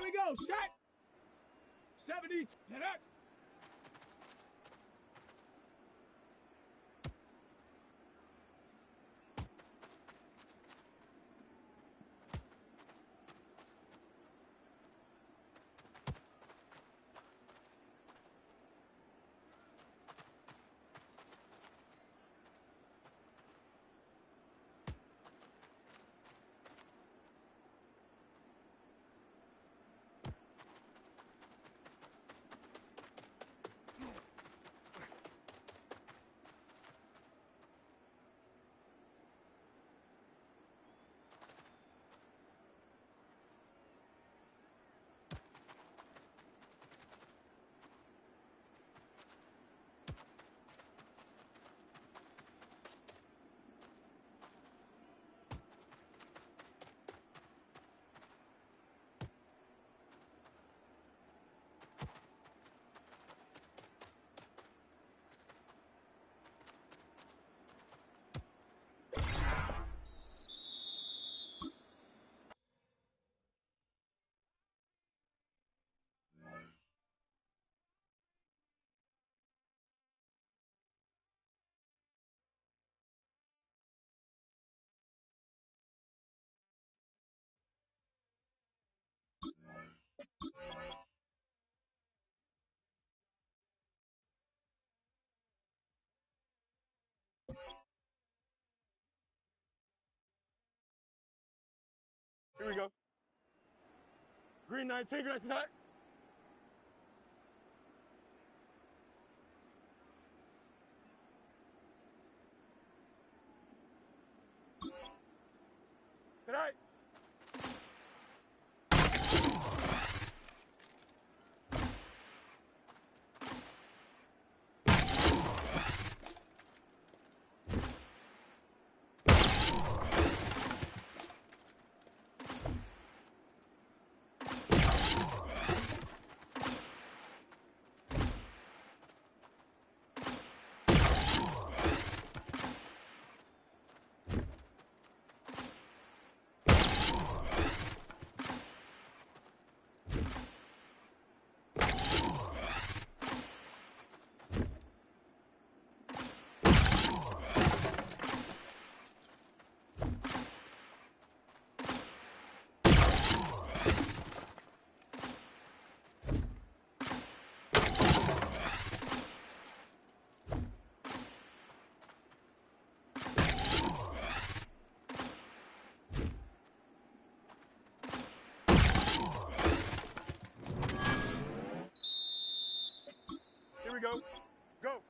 we go. Set. 70. Get up. Here we go. Green 19, green 19. Tonight. Here we go. Go.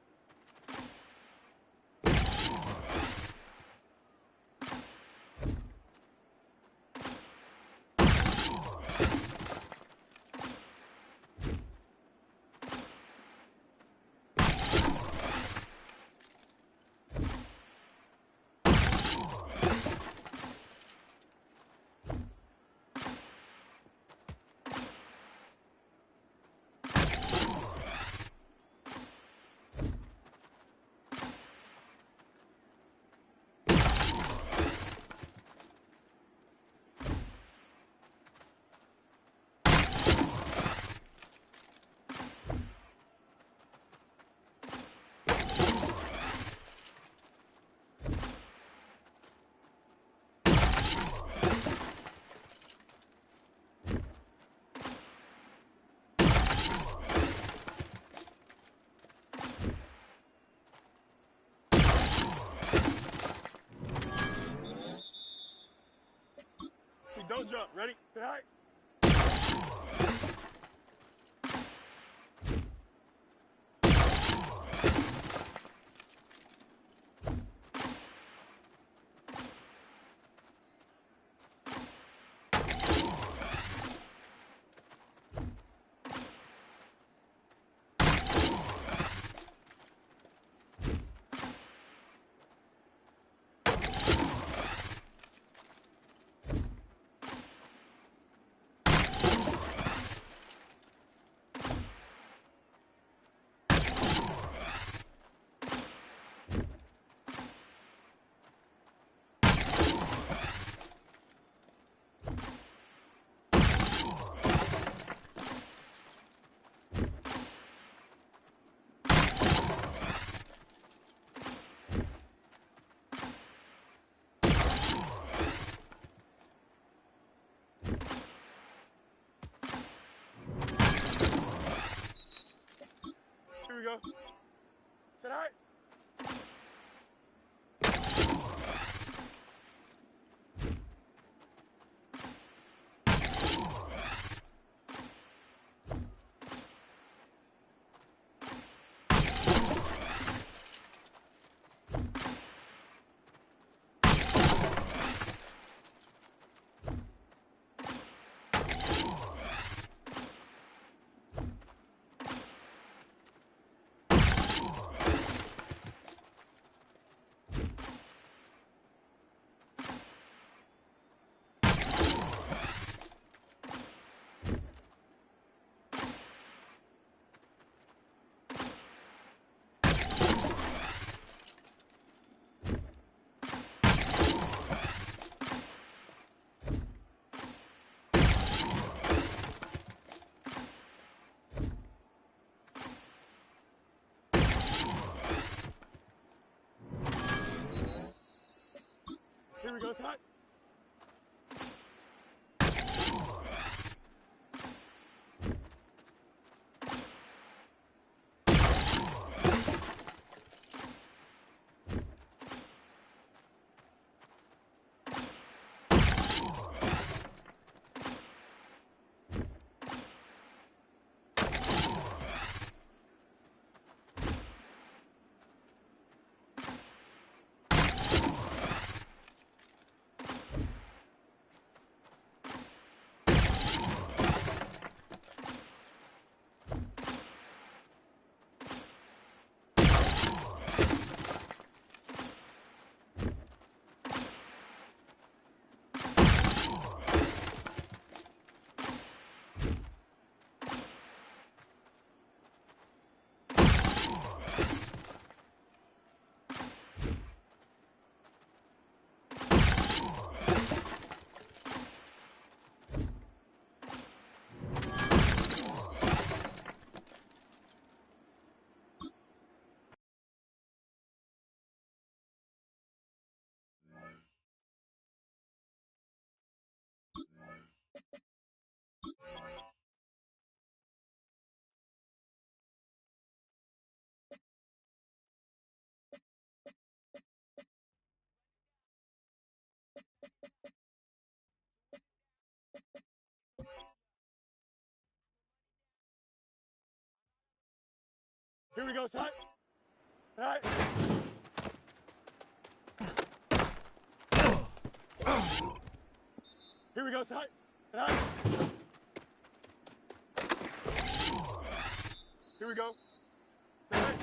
Don't jump. Ready? Tonight. go. Sit right. Here we go, Scott. Here we go, Scott. All right. Here we go, Scott. All right. Here we go. Sit right.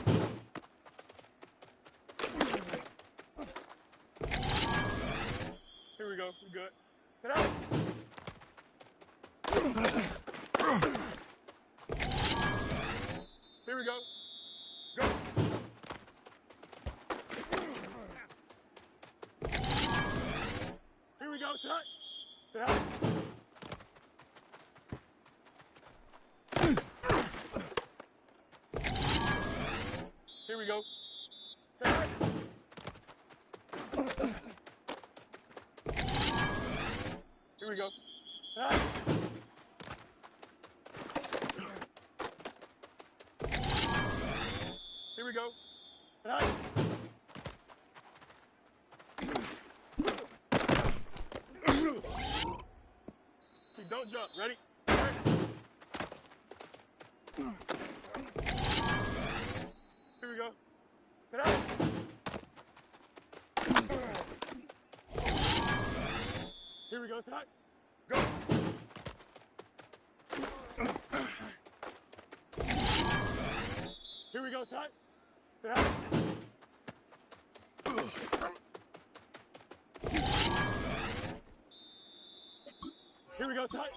Here we go. We good. Sit out. Here we go. Go. Here we go. Sit out. Sit out. Here we go. Sit out. Here we go. Sit out. Here we go. Sit out. Don't jump. Ready? Start. Here we go. Sit out. Here we go. Sit out. Go. Here we go. Sit out. Sit out. Here we go, Sit out.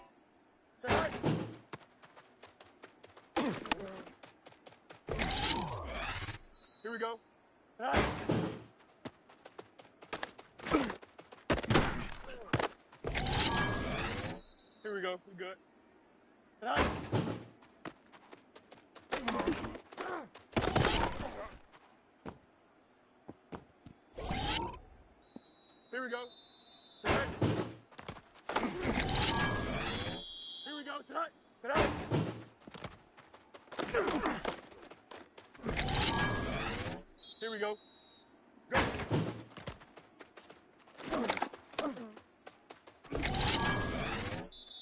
Sit out. Here we go. Sit out. Here we go. We good. Sit out. Here we go. Sit out. Here we go. Sit out. Sit out. Here we go. Go.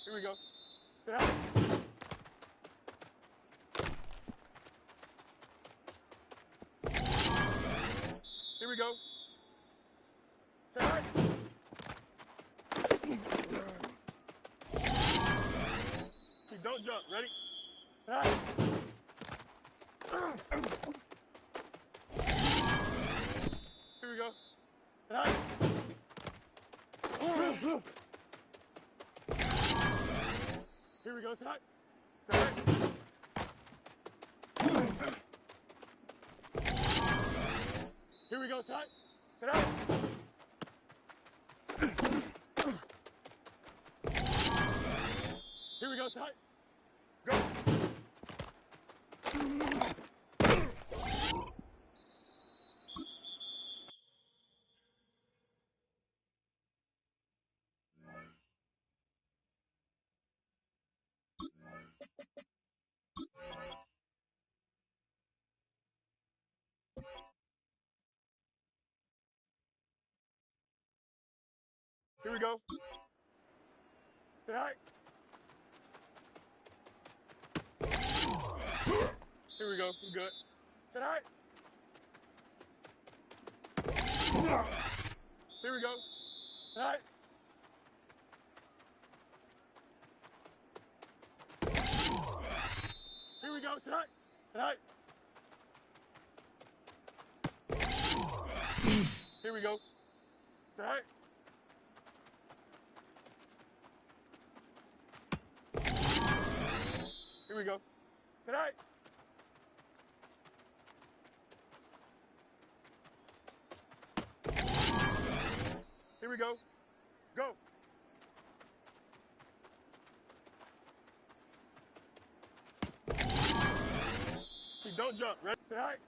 Here we go. Sit out. Here we go. Sit out. Okay, don't jump. Ready? Sit out. Here we go. Sit out. Here we go. Sit out. Sit out. Here we go. Sit out. Sit out. Here we go. Sit out. Go. Here we go. Sit out. Here we go. We're good. Sit out. Here we go. Sit out. Here we go. Sit out. Sit out. Here we go. Sit out. Here we go. Sit out. Here we go. Go. Okay, don't jump. Ready? Sit out.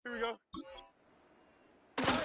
Here we go. Sit out.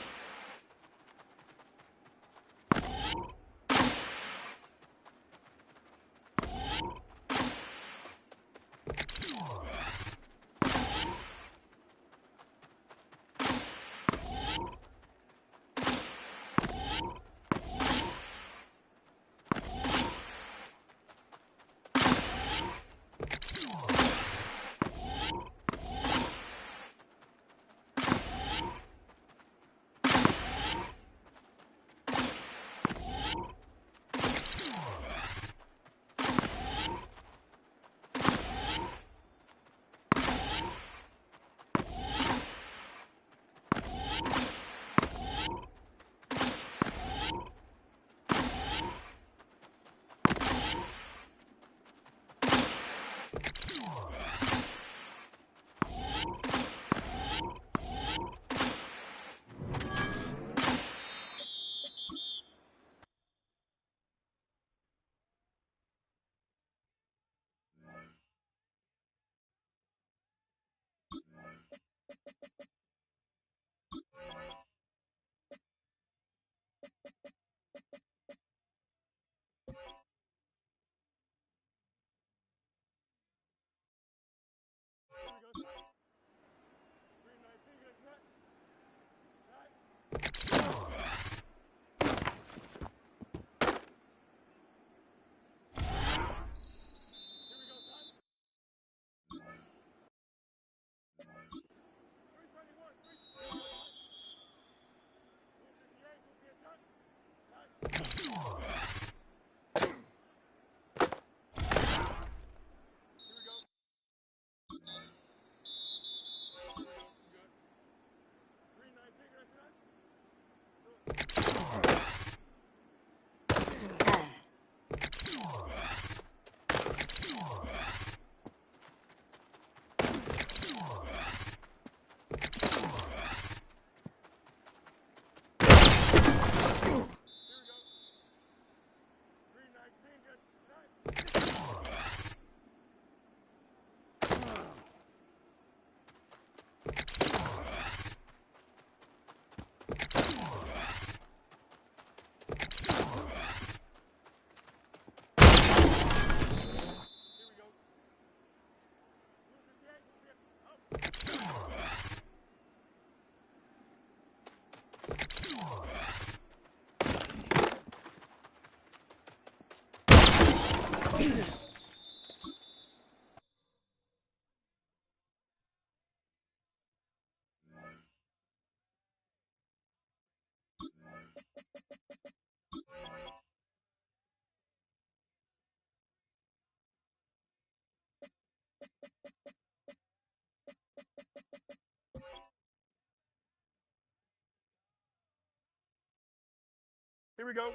Here we go.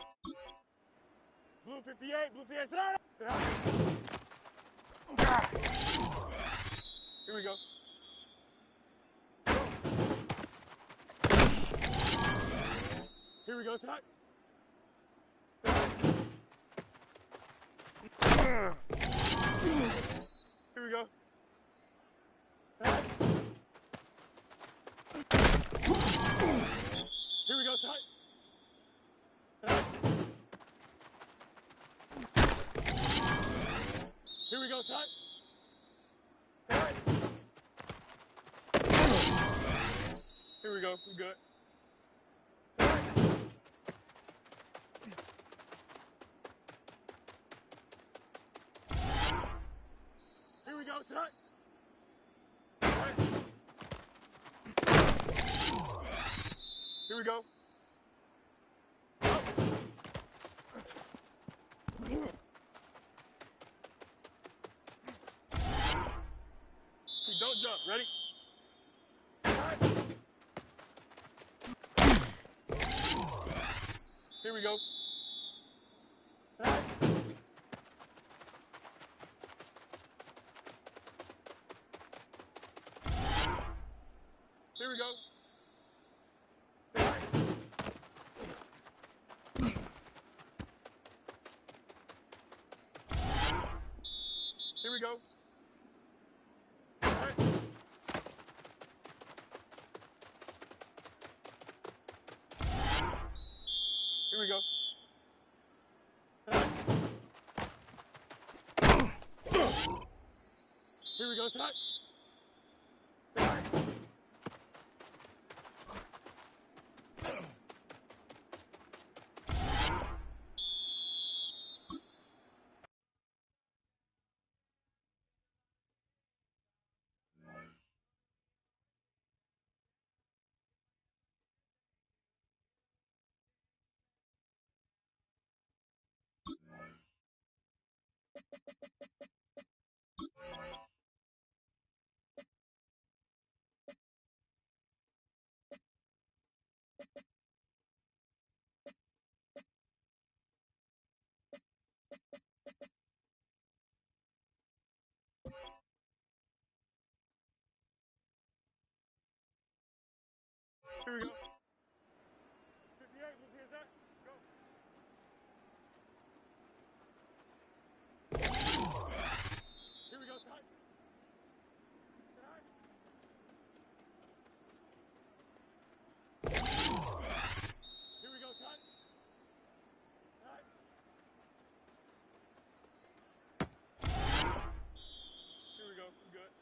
Blue 58, blue 58, sit down. Sit down. Here we go. Here we go, sit down. Here we go. Here we go, sit down. Here we go, son. Tight. Here we go, we good. Tight. Here we go, son. Tight. Here we go. Don't jump. Ready? Right. Here we go. Right. Here we go. Right. Here we go. Here we go. Here we go, tonight. Here we go. 58, move here, Zach. Go. Here we go, Sai. Here we go, Sai. Here we go, I'm good.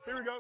Here we go.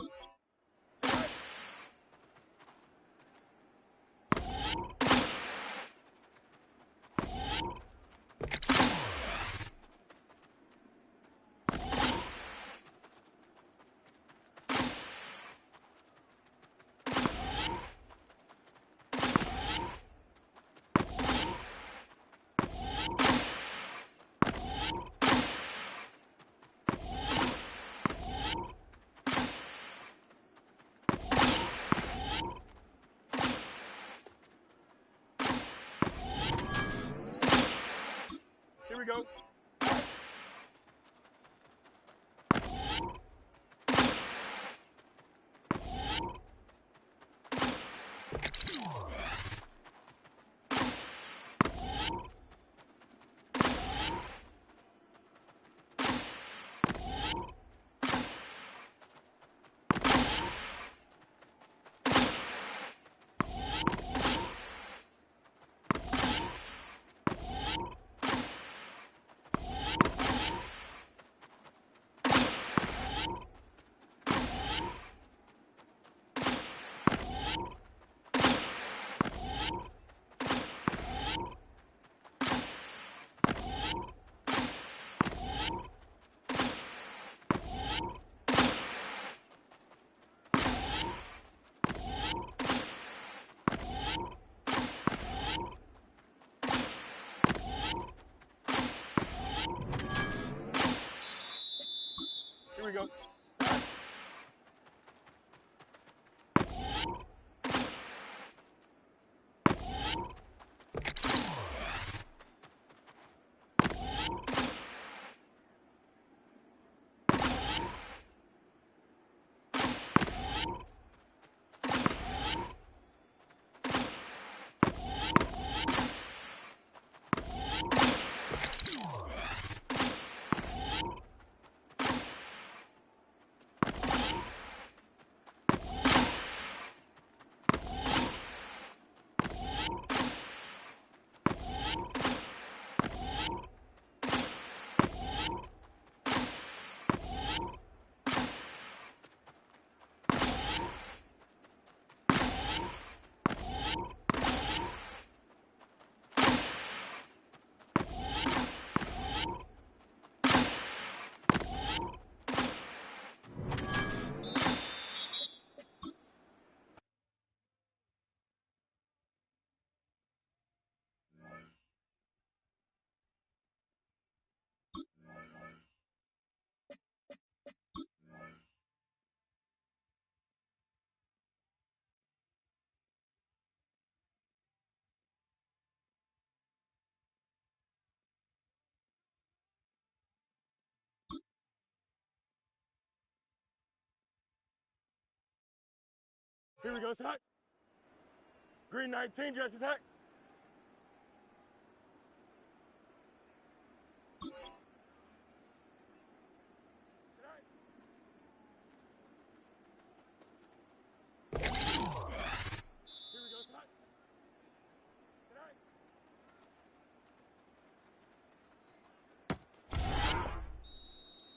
Here we go. Here we go, tonight. Green 19, dress attack. Tonight. Here we go, tonight. Tonight.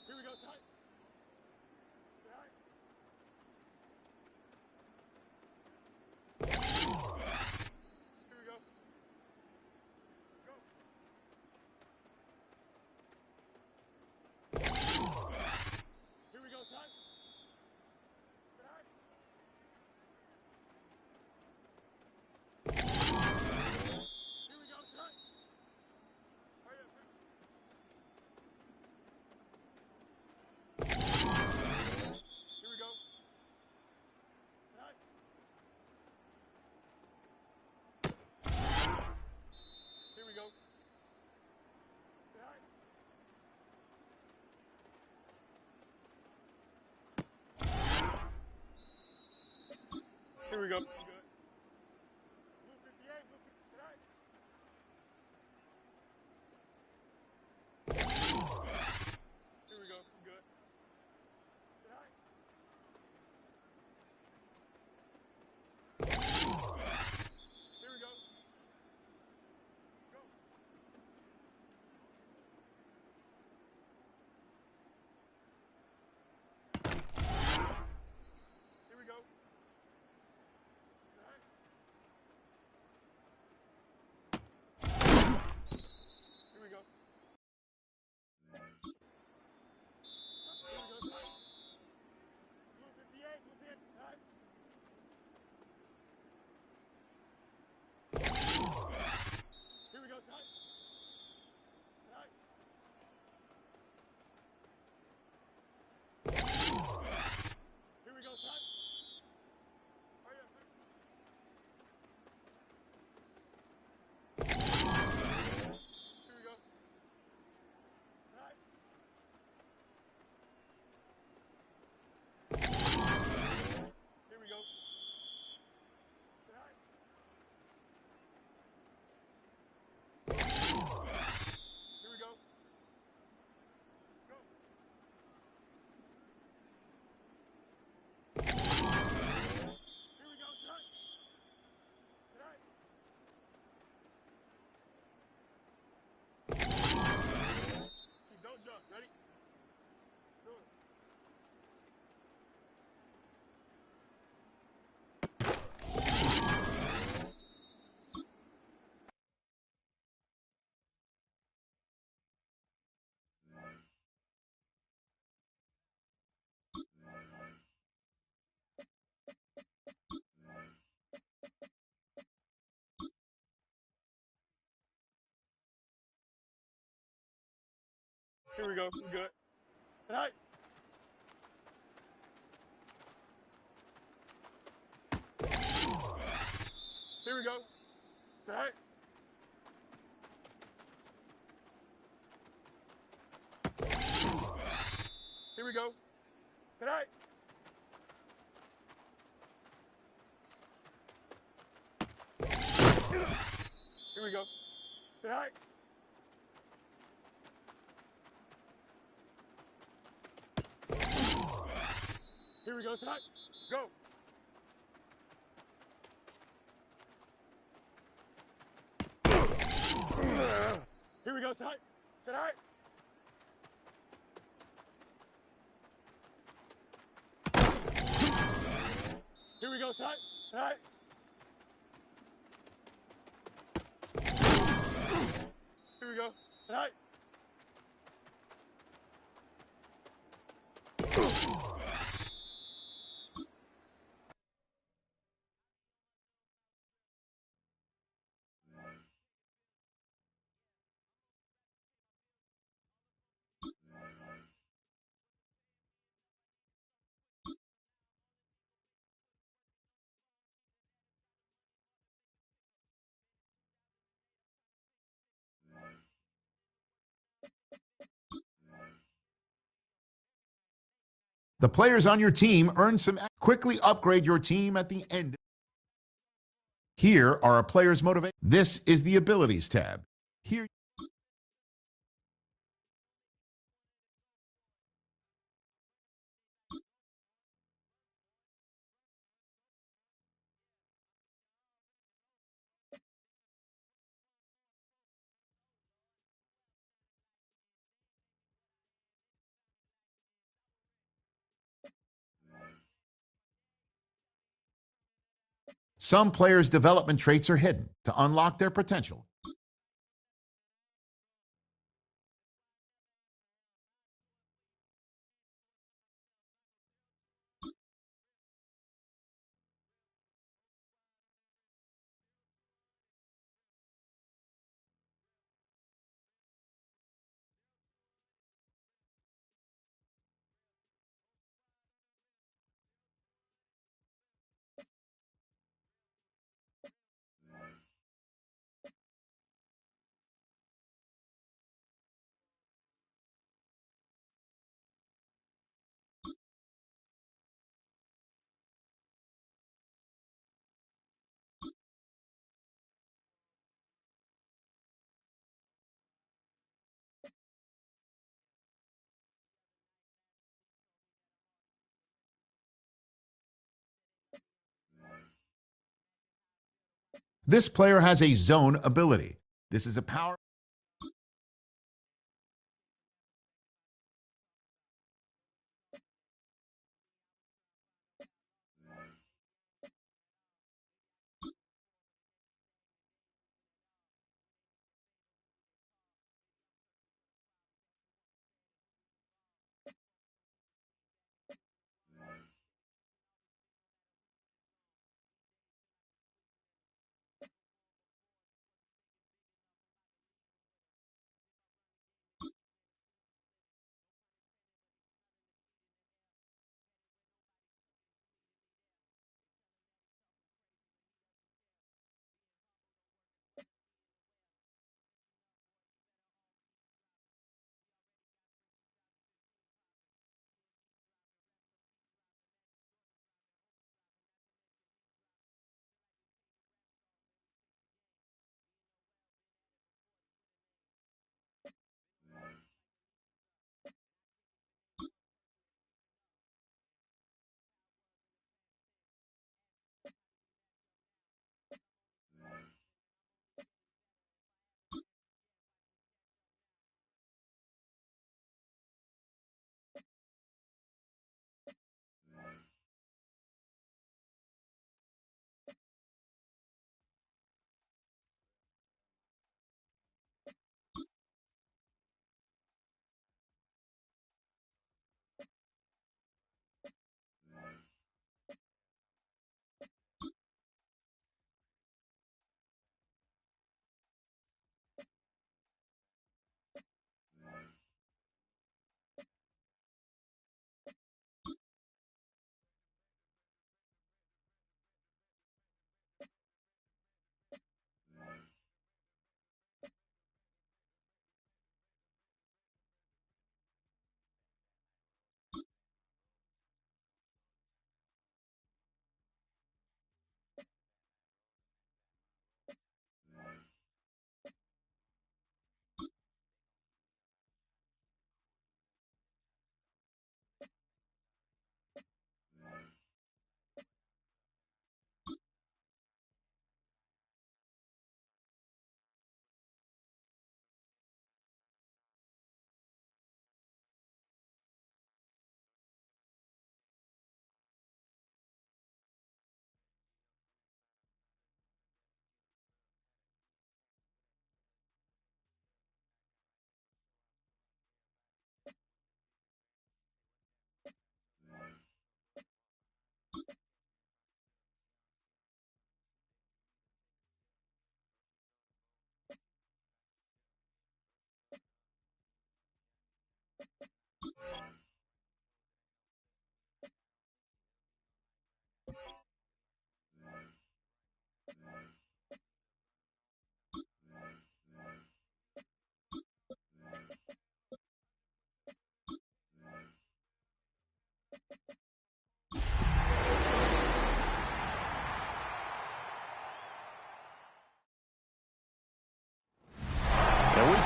Here we go, tonight. Tonight. Here we go. Go. Here we go, tonight. Tonight. Here we go, tonight. Hurry up, hurry. Here we go. Tonight. Here we go. Tonight. Here we go. Good. Blue 58, blue 50, tonight. Here we go. Good. Tonight. Here we go. Go. Here we go. Tonight. Here we go. Here we go, tonight. Blue 58, blue 50, tonight. Here we go, tonight. Tonight. Here we go, tonight. Hurry up, hurry. Here we go. Tonight. Here we go. Tonight. Here we go. Go. Here we go, tonight. Tonight. Don't jump. Ready? Do it. Here we go. Good. Tonight. Here we go. Tonight. Here we go. Tonight. Here we go. Tonight. Here we go, tonight. Go. Here we go, tonight. Tonight. Here we go, tonight. Tonight. Here we go. Tonight. The players on your team earn some. Quickly upgrade your team at the end. Here are a player's motivation. This is the Abilities tab. Here. Some players' development traits are hidden to unlock their potential. This player has a zone ability. This is a power.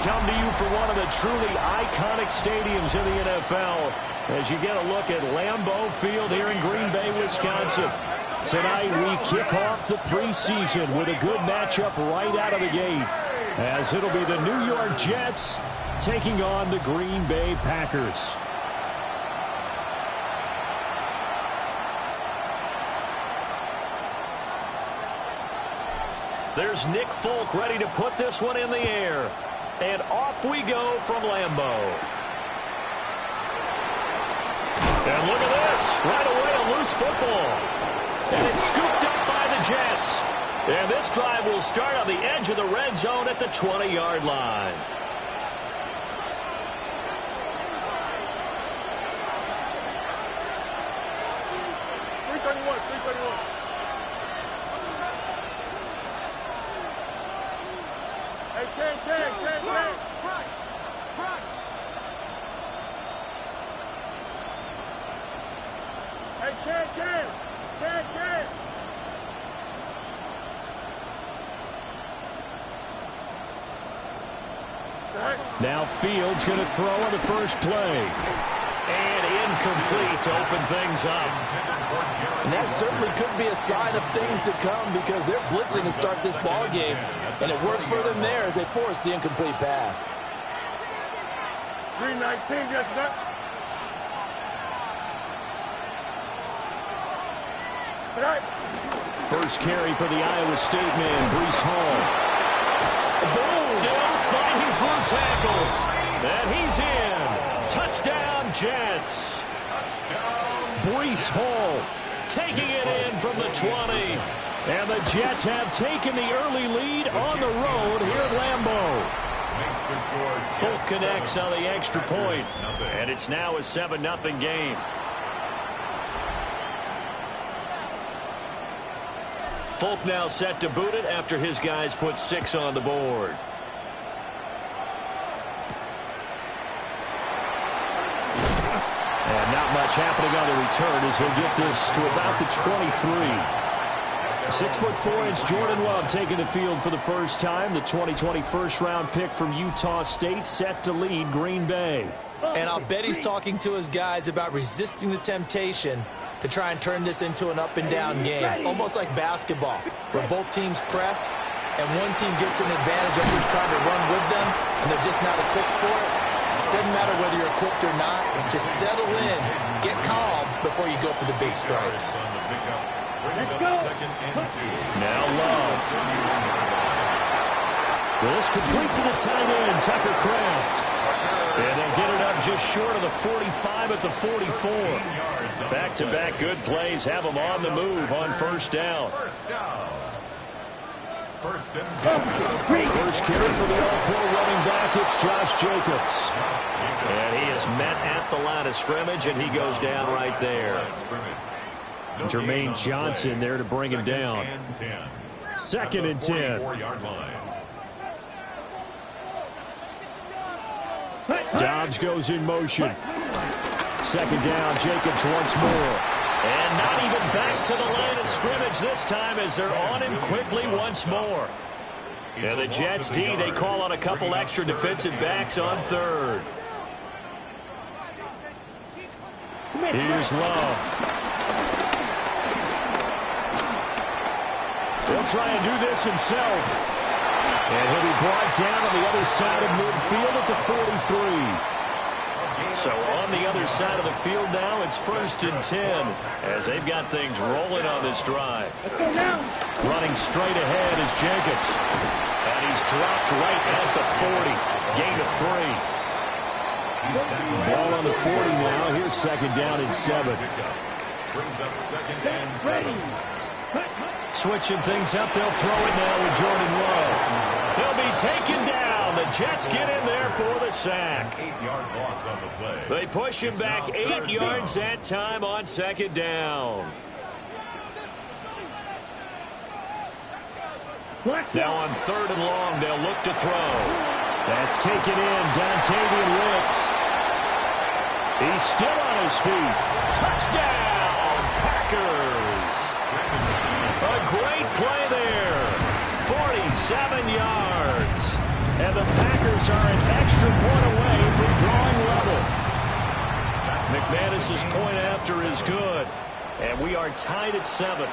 come to you from one of the truly iconic stadiums in the NFL as you get a look at Lambeau Field here in Green Bay, Wisconsin. Tonight we kick off the preseason with a good matchup right out of the gate, as it'll be the New York Jets taking on the Green Bay Packers. There's Nick Folk ready to put this one in the air. And off we go from Lambeau. And look at this. Right away, a loose football. And it's scooped up by the Jets. And this drive will start on the edge of the red zone at the 20-yard line. Now Fields going to throw on the first play. And incomplete to open things up. And that certainly could be a sign of things to come because they're blitzing to start this ball game. And it works for them there as they force the incomplete pass. 319, yes, that. First carry for the Iowa State man, Breece Hall. Still fighting through tackles. And he's in. Touchdown, Jets. Breece Hall taking it in from the 20. And the Jets have taken the early lead on the road here at Lambeau. Folk connects on the extra point. And it's now a 7-0 game. Folk now set to boot it after his guys put 6 on the board. And not much happening on the return as he'll get this to about the 23. 6'4" Jordan Love taking the field for the first time. The 2020 first-round pick from Utah State set to lead Green Bay. And I'll bet he's talking to his guys about resisting the temptation to try and turn this into an up-and-down game, almost like basketball, where both teams press and one team gets an advantage, other team's trying to run with them, and they're just not equipped for it. Doesn't matter whether you're equipped or not. Just settle in, get calm before you go for the big strikes. Let's go. Now Love. This complete to the tight end, Tucker Kraft. And they'll get it up just short of the 45 at the 44. Back-to-back good plays have them on the move on first down. First and 10. First carry for the All-Pro running back, it's Josh Jacobs. And he is met at the line of scrimmage, and he goes down right there. Jermaine Johnson there to bring him down. Second and 10. Dobbs goes in motion. Second down, Jacobs once more. And not even back to the line of scrimmage this time as they're on him quickly once more. And the Jets D, they call on a couple extra defensive backs on third. Here's Love. He'll try and do this himself. And he'll be brought down on the other side of midfield at the 43. So on the other side of the field now, it's first and 10 as they've got things rolling on this drive. Running straight ahead is Jacobs. And he's dropped right at the 40. Gain of 3. Ball on the 40 now. Here's second down and 7. Brings up second and 7. Switching things up, they'll throw it now with Jordan Love. He'll be taken down. The Jets get in there for the sack. 8-yard loss on the play. They push him back 8 yards that time on second down. Now on third and long, they'll look to throw. That's taken in, Dontavian Wicks. He's still on his feet. Touchdown, Packers. A great play there. 47 yards. And the Packers are an extra point away from drawing level. McManus's point after is good. And we are tied at 7.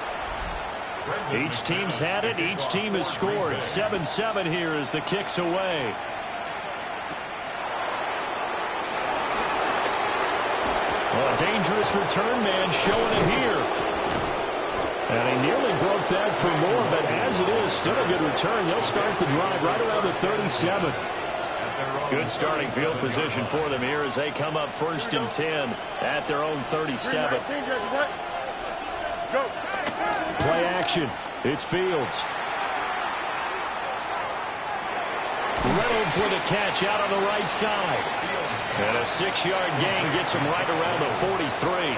Each team's had it. Each team has scored. 7-7 here as the kick's away. Well, a dangerous return man showing it here. And he nearly broke that for more, but as it is, still a good return. They'll start the drive right around the 37. Good starting field position for them here as they come up 1st and 10 at their own 37. Go. Play action. It's Fields. Reynolds with a catch out on the right side. And a 6-yard gain gets him right around the 43.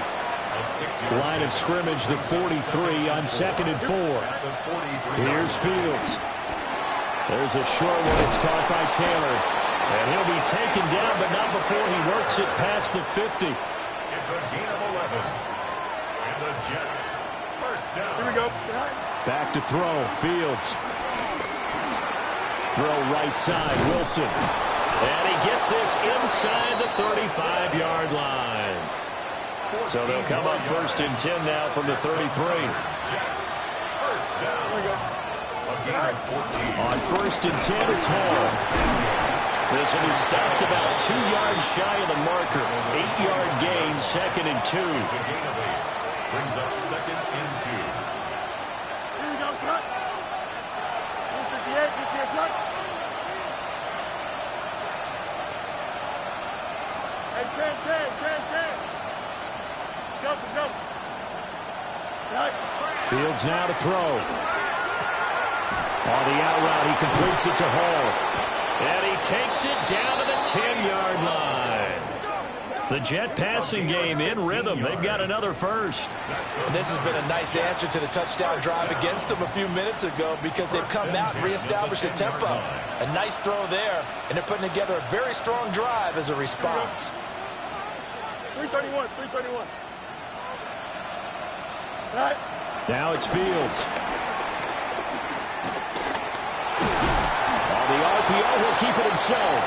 Line of scrimmage, the 43 on 2nd and 4. Here's Fields. There's a short one. It's caught by Taylor. And he'll be taken down, but not before he works it past the 50. It's a gain of 11. And the Jets, first down. Here we go. Back to throw. Fields. Throw right side. Wilson. And he gets this inside the 35-yard line. So they'll come up 1st and 10 now from the 33. Jets, first down. A gain of 14. On 1st and 10, it's Hall. This will be stopped about 2 yards shy of the marker. 8-yard gain, 2nd and 2. It's a gain of 8. Brings up 2nd and 2. Here we go, son. 58, 58, son. Hey, 10. Jump. Right. Fields now to throw. On the out route, he completes it to Hall. And he takes it down to the 10-yard line. The Jet passing game in rhythm. They've got another first. And this has been a nice answer to the touchdown drive against them a few minutes ago because they've come out and reestablished the tempo. A nice throw there, and they're putting together a very strong drive as a response. 331. Right. Now it's Fields. On the RPO, he'll keep it himself.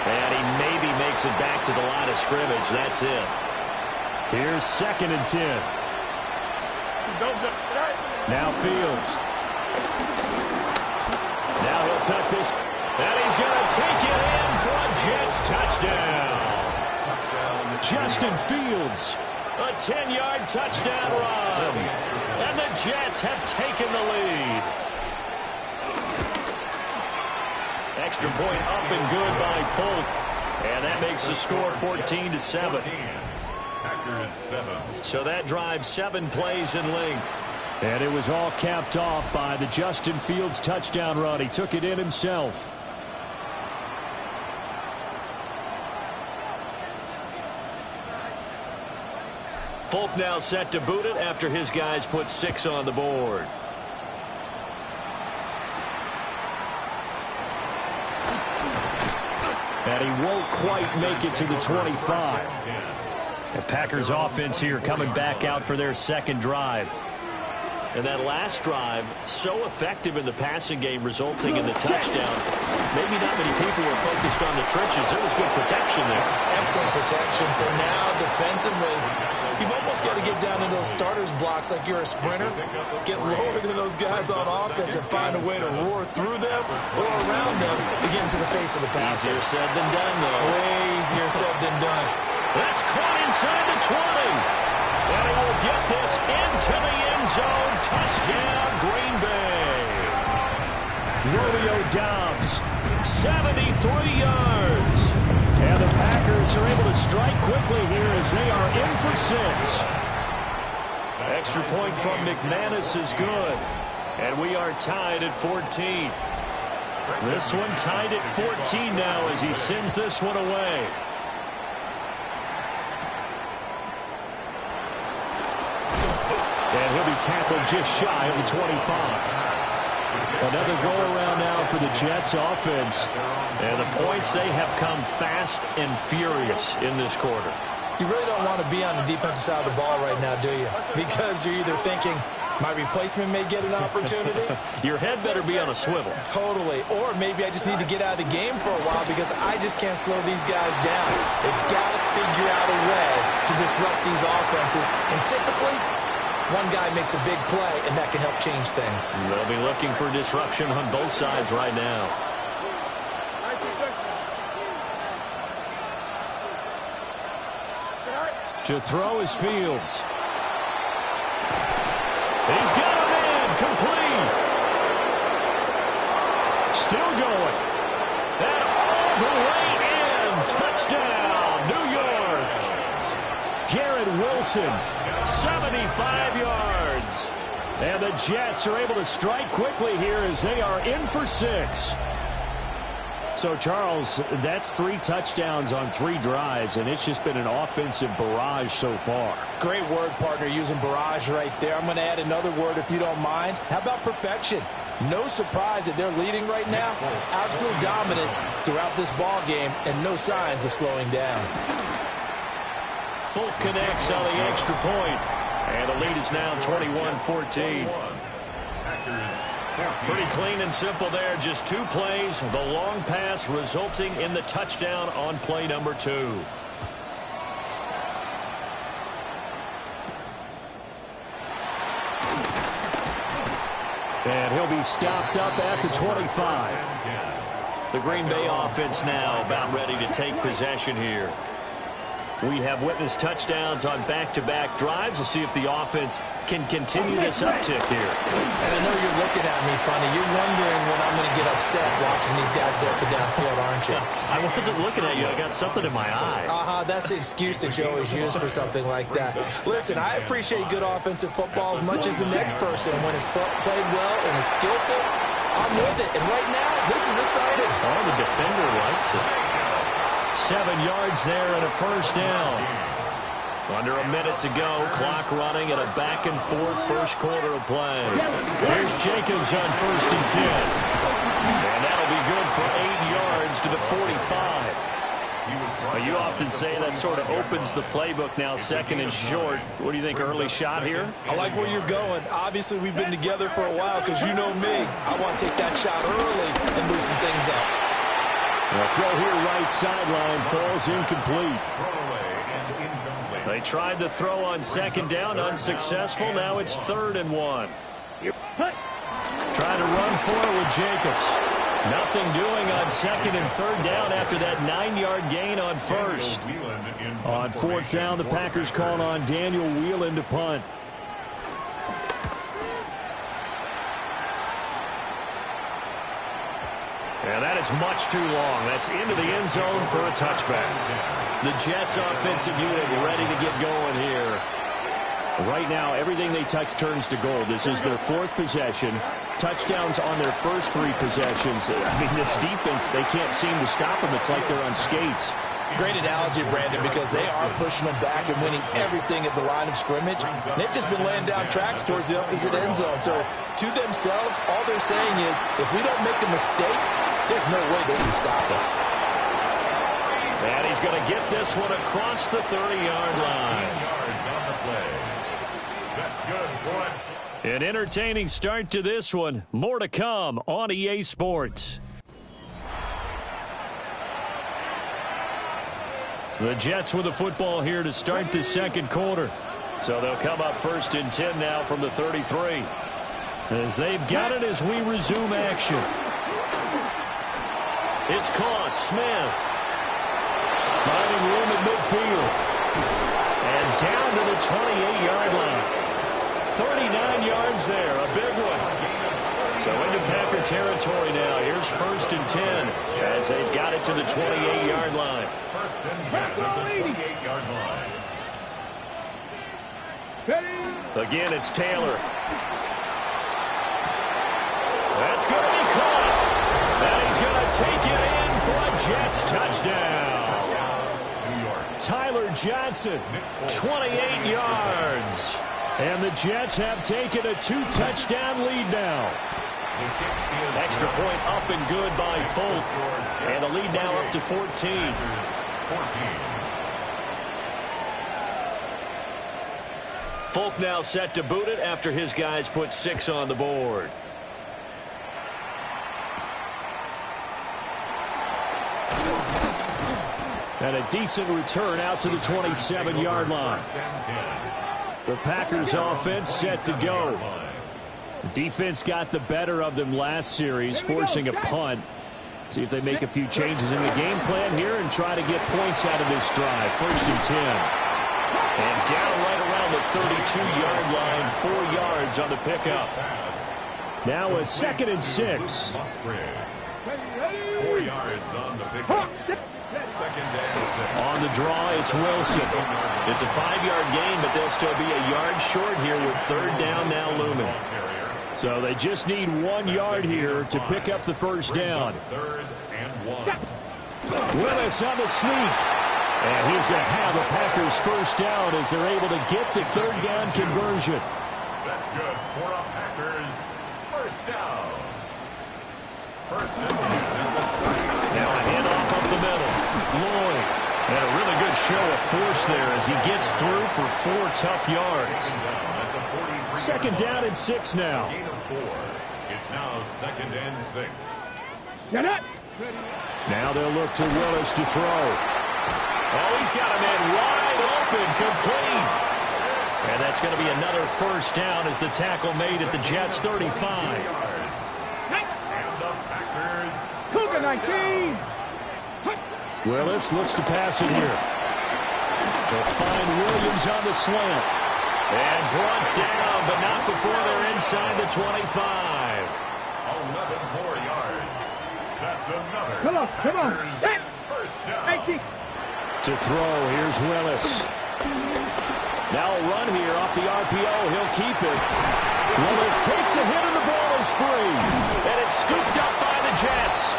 And he maybe makes it back to the line of scrimmage. That's it. Here's 2nd and 10. Now Fields. Now he'll tuck this. And he's going to take it in for a Jets touchdown. Justin Fields. A 10-yard touchdown run. And the Jets have taken the lead. Extra point up and good by Folk. And that makes the score 14-7. Packers 7. So that drives 7 plays in length. And it was all capped off by the Justin Fields touchdown run. He took it in himself. Folk now set to boot it after his guys put 6 on the board. And he won't quite make it to the 25. The Packers offense here coming back out for their 2nd drive. And that last drive, so effective in the passing game, resulting in the touchdown. Maybe not many people were focused on the trenches. There was good protection there. Excellent protection. So now defensively, you've almost got to get down into those starters blocks like you're a sprinter. Get lower than those guys on offense and find a way to roar through them or around them to get into the face of the passer. Easier said than done, though. Way easier said than done. That's caught inside the 20. And he will get this into the end zone. Touchdown, Green Bay. Romeo Doubs, 73 yards. And the Packers are able to strike quickly here as they are in for 6. Extra point from McManus is good. And we are tied at 14. This one tied at 14 now as he sends this one away. And he'll be tackled just shy of the 25. Another go-around now for the Jets offense. And the points, they have come fast and furious in this quarter. You really don't want to be on the defensive side of the ball right now, do you? Because you're either thinking, My replacement may get an opportunity. Your head better be on a swivel. Totally. Or maybe I just need to get out of the game for a while because I just can't slow these guys down. They've got to figure out a way to disrupt these offenses. And typically, one guy makes a big play, and that can help change things. They'll be looking for disruption on both sides right now. To throw is Fields. He's got him in. Complete. Still going. And all the way in. Touchdown, New York. Garrett Wilson, 75 yards. And the Jets are able to strike quickly here as they are in for 6. So, Charles, that's 3 touchdowns on 3 drives, and it's just been an offensive barrage so far. Great word, partner, using barrage right there. I'm going to add another word if you don't mind. How about perfection? No surprise that they're leading right now. Absolute dominance throughout this ball game, and no signs of slowing down. Folk connects on the extra point, and the lead is now 21-14. Pretty clean and simple there. Just 2 plays. The long pass resulting in the touchdown on play number 2. And he'll be stopped up at the 25. The Green Bay offense now about ready to take possession here. We have witnessed touchdowns on back-to-back drives. We'll see if the offense can continue this uptick here. And I know you're looking at me funny. You're wondering when I'm going to get upset watching these guys go up and down the field, aren't you? I wasn't looking at you. I got something in my eye. That's the excuse that you always use for something like that. Listen, I appreciate good offensive football as much as the next person. When it's played well and is skillful, I'm with it. And right now, this is exciting. Oh, the defender likes it. 7 yards there and a first down. Under a minute to go. Clock running at a back-and-forth first quarter of play. Here's Jacobs on 1st and 10. And that'll be good for 8 yards to the 45. You often say that sort of opens the playbook now, 2nd and short. What do you think, early shot here? I like where you're going. Obviously, we've been together for a while because you know me. I want to take that shot early and loosen things up. The throw here right sideline falls incomplete. They tried the throw on 2nd down, unsuccessful. Now it's 3rd and 1. Trying to run for it with Jacobs. Nothing doing on 2nd and 3rd down after that 9-yard gain on 1st. On 4th down, the Packers call on Daniel Whelan to punt. And that is much too long. That's into the end zone for a touchback. The Jets offensive unit ready to get going here. Right now, everything they touch turns to gold. This is their 4th possession. Touchdowns on their first 3 possessions. I mean, this defense, they can't seem to stop them. It's like they're on skates. Great analogy, Brandon, because they are pushing them back and winning everything at the line of scrimmage. They've just been laying down tracks towards the opposite end zone. So, to themselves, all they're saying is, if we don't make a mistake, there's no way they can stop us. And he's going to get this one across the 30-yard line. 10 yards on the play. That's good, boy. An entertaining start to this one. More to come on EA Sports. The Jets with the football here to start the 2nd quarter. So they'll come up 1st and 10 now from the 33. As they've got it as we resume action. It's caught. Smith. Finding room at midfield. And down to the 28-yard line. 39 yards there. A big one. So into Packer territory now. Here's 1st and 10 as they've got it to the 28-yard line. 1st and 10 at the 28-yard line. Again, it's Taylor. That's going to be caught. And he's going to take it in for a Jets touchdown. Tyler Johnson, 28 yards. And the Jets have taken a 2-touchdown lead now. Extra point up and good by Folk. And the lead now up to 14. Folk now set to boot it after his guys put 6 on the board. And a decent return out to the 27-yard line. The Packers offense set to go. The defense got the better of them last series, forcing a punt. See if they make a few changes in the game plan here and try to get points out of this drive. 1st and 10. And down right around the 32-yard line, 4 yards on the pickup. Now a 2nd and 6. 4 yards on the pickup. 2nd and 6. On the draw, it's Wilson. It's a 5-yard gain, but they'll still be a yard short here with 3rd down now looming. So they just need 1 yard here to pick up the first down. 3rd and 1. Willis on the sneak. And he's going to have the Packers first down as they're able to get the 3rd down conversion. That's good for a Packers first down. 1st and 10. Now a handoff up the middle. Lloyd. And a really good show of force there as he gets through for 4 tough yards. 2nd down and 6 now. Gain of 4. It's now 2nd and 6. Get it. Now they'll look to Willis to throw. Oh, he's got a man wide open, complete. And that's going to be another first down as the tackle made at the Jets' 35. And the Packers. Cougar 19. Willis looks to pass it here. They'll find Williams on the slant. And brought down, but not before they're inside the 25. 11 more yards. That's another. Come on. Packers first down. To throw, here's Willis. Now a run here off the RPO. He'll keep it. Willis takes a hit and the ball is free. And it's scooped up by the Jets.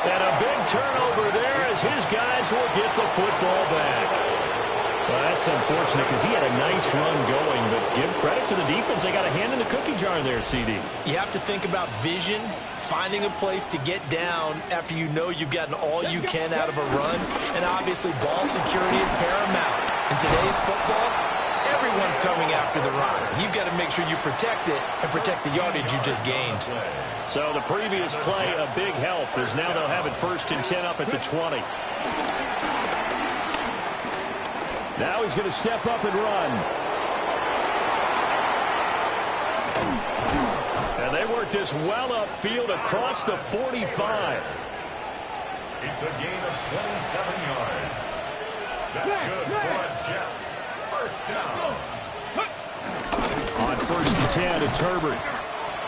And a big turnover there as his guys will get the football back. Well, that's unfortunate because he had a nice run going, but give credit to the defense. They got a hand in the cookie jar there, CD. You have to think about vision, finding a place to get down after you know you've gotten all you can out of a run, and obviously ball security is paramount. In today's football, everyone's coming after the rock. You've got to make sure you protect it and protect the yardage you just gained. So the previous play, a big help, as now they'll have it 1st and 10 up at the 20. Now he's going to step up and run. And they work this well upfield across the 45. It's a gain of 27 yards. That's good for a Jets first down. On 1st and 10, it's Herbert.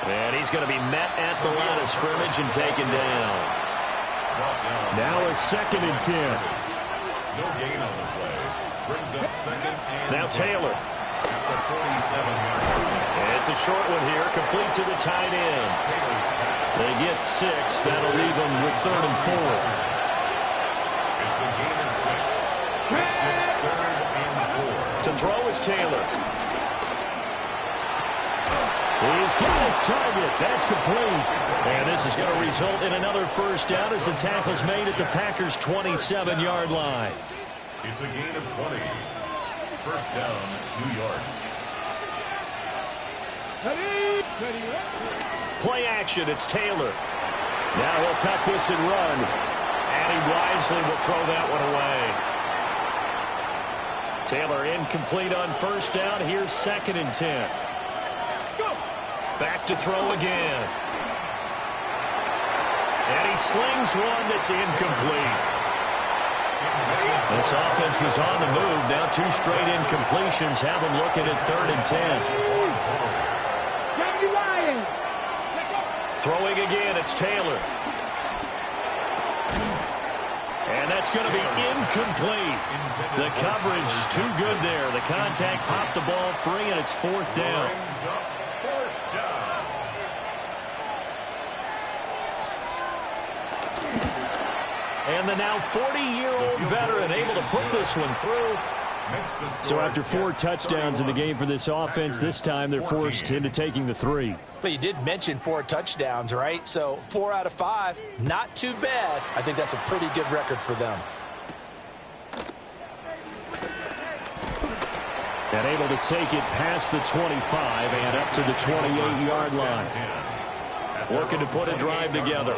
And he's going to be met at the line of scrimmage and taken down. Now a 2nd and 10. No gain on the play. Brings up 2nd and now Taylor. at the 47-yard line. It's a short one here, complete to the tight end. They get 6. That'll leave them with 3rd and 4. It's a gain of 6. Makes it 3rd and 4. To throw is Taylor. He's got his target. That's complete. And this is going to result in another first down as the tackle's made at the Packers' 27-yard line. It's a gain of 20. First down, New York. Play action. It's Taylor. Now he'll tuck this and run. And he wisely will throw that one away. Taylor incomplete on first down. Here's 2nd and 10. Back to throw again. And he slings one that's incomplete. This offense was on the move. Now 2 straight incompletions have them looking at 3rd and 10. Throwing again, it's Taylor. And that's going to be incomplete. The coverage too good there. The contact popped the ball free, and it's 4th down. And the now 40-year-old veteran able to put this one through. So after 4 touchdowns in the game for this offense, this time they're forced into taking the 3. But you did mention 4 touchdowns, right? So 4 out of 5, not too bad. I think that's a pretty good record for them. And able to take it past the 25 and up to the 28-yard line. Working to put a drive together.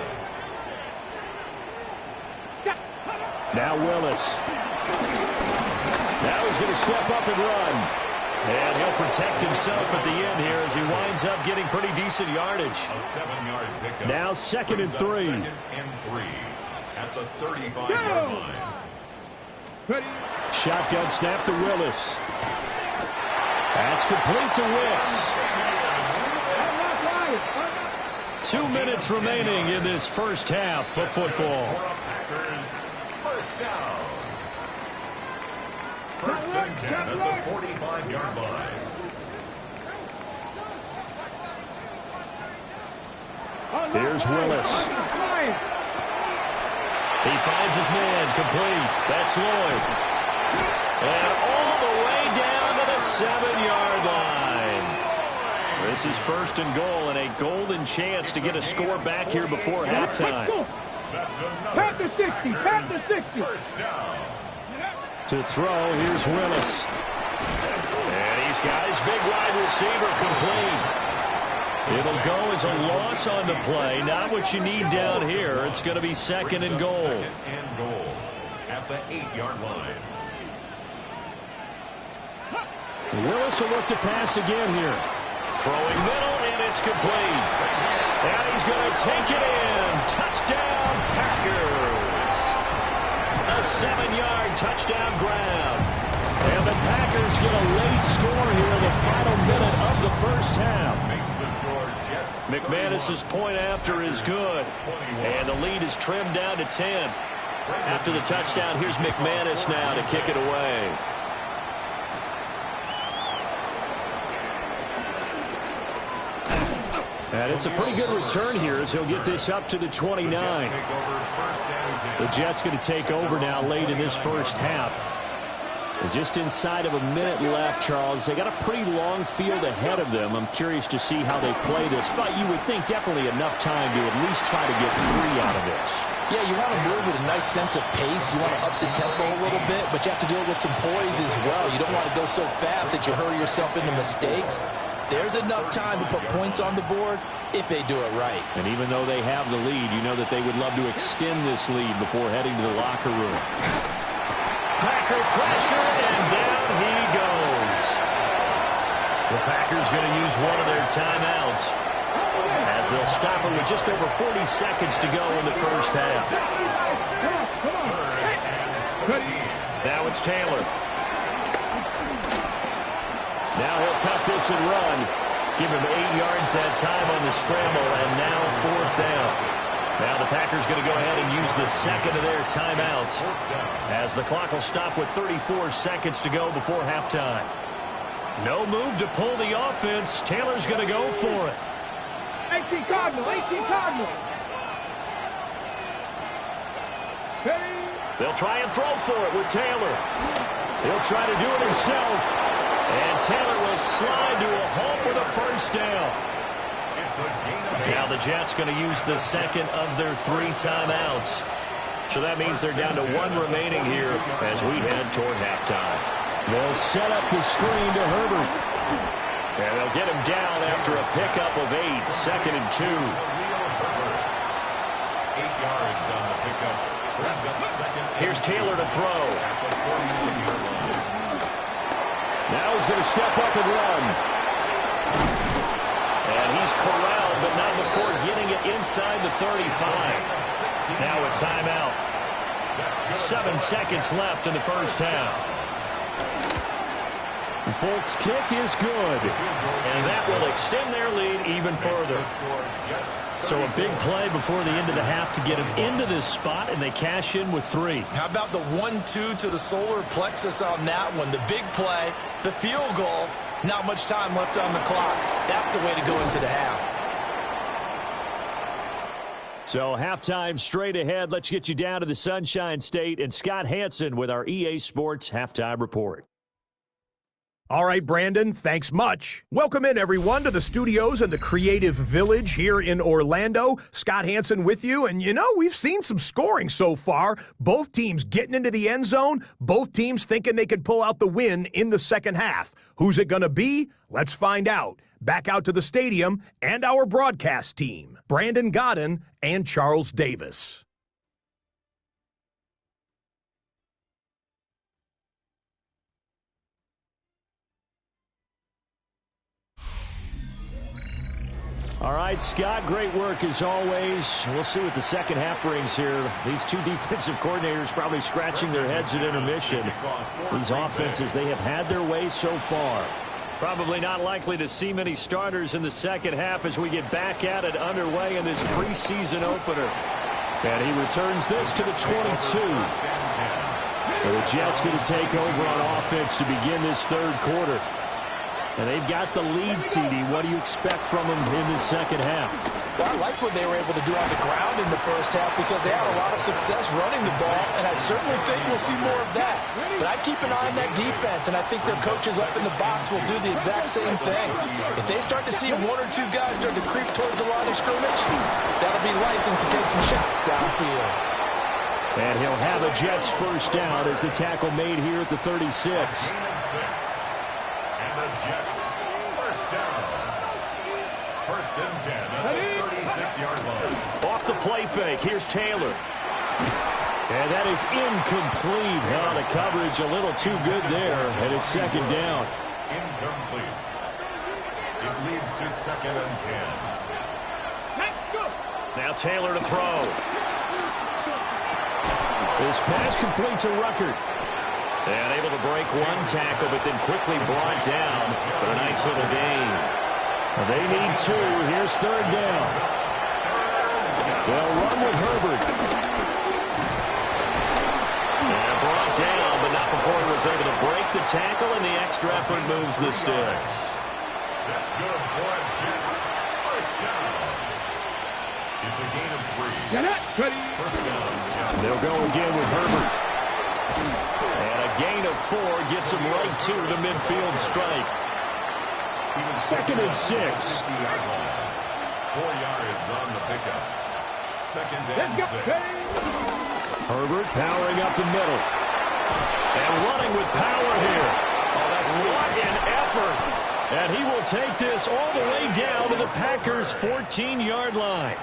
Now Willis. Now he's going to step up and run. And he'll protect himself at the end here as he winds up getting pretty decent yardage. A 7-yard pickup. Now second and 3. Second and 3 at the 35-yard line. Shotgun snap to Willis. That's complete to Wicks. 2 minutes remaining in this first half of football. Packers, first down. First and 10 at the 45-yard line. Here's Willis. He finds his man, complete. That's Lloyd. And all the way down to the 7-yard line. This is first and goal and a golden chance to get a score back here before halftime. Pat the 60, pat the 60. First down. To throw, here's Willis. And he's got his big wide receiver complete. It'll go as a loss on the play. Not what you need down here. It's going to be second and goal. Second and goal at the 8-yard line. Willis will look to pass again here. Throwing middle, and it's complete. And he's going to take it in. Touchdown, Packers. A 7-yard touchdown grab. And the Packers get a late score here in the final minute of the first half. Makes the score Jets. McManus's point after is good. And the lead is trimmed down to 10. After the touchdown, here's McManus now to kick it away. And it's a pretty good return here as he'll get this up to the 29. The Jets going to take over now late in this first half. And just inside of a minute left, Charles. They got a pretty long field ahead of them. I'm curious to see how they play this. But you would think definitely enough time to at least try to get 3 out of this. Yeah, you want to move with a nice sense of pace. You want to up the tempo a little bit, but you have to do it with some poise as well. You don't want to go so fast that you hurry yourself into mistakes. There's enough time to put points on the board if they do it right. And even though they have the lead, you know that they would love to extend this lead before heading to the locker room. Packer pressure, and down he goes. The Packers going to use one of their timeouts as they'll stop it with just over 40 seconds to go in the first half. Now it's Taylor. Now he'll tuck this and run. Give him 8 yards that time on the scramble, and now fourth down. Now the Packers going to go ahead and use the second of their timeouts as the clock will stop with 34 seconds to go before halftime. No move to pull the offense. Taylor's going to go for it. 18 Cardinal, 18 Cardinal. They'll try and throw for it with Taylor. He'll try to do it himself. And Taylor will slide to a halt with a first down. Now the Jets going to use the second of their 3 timeouts. So that means they're down to 1 remaining here as we head toward halftime. They'll set up the screen to Herbert. And they'll get him down after a pickup of 8. Second and 2. 8 yards on the pickup. Here's Taylor to throw. Now he's going to step up and run. And he's corralled, but not before getting it inside the 35. Now a timeout. 7 seconds left in the first half. The Folks' kick is good. And that will extend their lead even further. So a big play before the end of the half to get them into this spot, and they cash in with 3. How about the 1-2 to the solar plexus on that one? The big play, the field goal, not much time left on the clock. That's the way to go into the half. So halftime straight ahead. Let's get you down to the Sunshine State and Scott Hansen with our EA Sports Halftime Report. All right, Brandon, thanks much. Welcome in, everyone, to the studios in the Creative Village here in Orlando. Scott Hansen with you, and we've seen some scoring so far. Both teams getting into the end zone, both teams thinking they could pull out the win in the second half. Who's it going to be? Let's find out. Back out to the stadium and our broadcast team, Brandon Godden and Charles Davis. All right, Scott, great work as always. We'll see what the second half brings here. These two defensive coordinators probably scratching their heads at intermission. These offenses, they have had their way so far. Probably not likely to see many starters in the second half as we get back at it underway in this preseason opener. And he returns this to the 22. And the Jets going to take over on offense to begin this third quarter. And they've got the lead, CD. What do you expect from them in the second half? Well, I like what they were able to do on the ground in the first half because they had a lot of success running the ball, and I certainly think we'll see more of that. But I'd keep an eye on that defense, and I think their coaches up in the box will do the exact same thing. If they start to see one or two guys start to creep towards the line of scrimmage, that'll be license to take some shots downfield. And he'll have a Jets first down as the tackle made here at the 36. The Jets, first down. First and 10 at the 36-yard line. Off the play fake, here's Taylor. And that is incomplete. Oh, the coverage a little too good there, and it's second down. Incomplete. It leads to second and 10. Let's go. Now Taylor to throw. This pass complete to Ruckert. And able to break one tackle, but then quickly brought down for a nice little gain. They need two. Here's third down. They'll run with Herbert. And brought down, but not before he was able to break the tackle, and the extra effort moves the sticks. That's good for Jets. First down. It's a gain of 3. Get it. Ready. First down, Jets. They'll go again with Herbert. And a gain of 4 gets him right to the midfield strike. Second and 6. 4 yards on the pickup. Second and 6. Herbert powering up the middle. And running with power here. Oh, that's what an effort. And he will take this all the way down to the Packers' 14-yard line.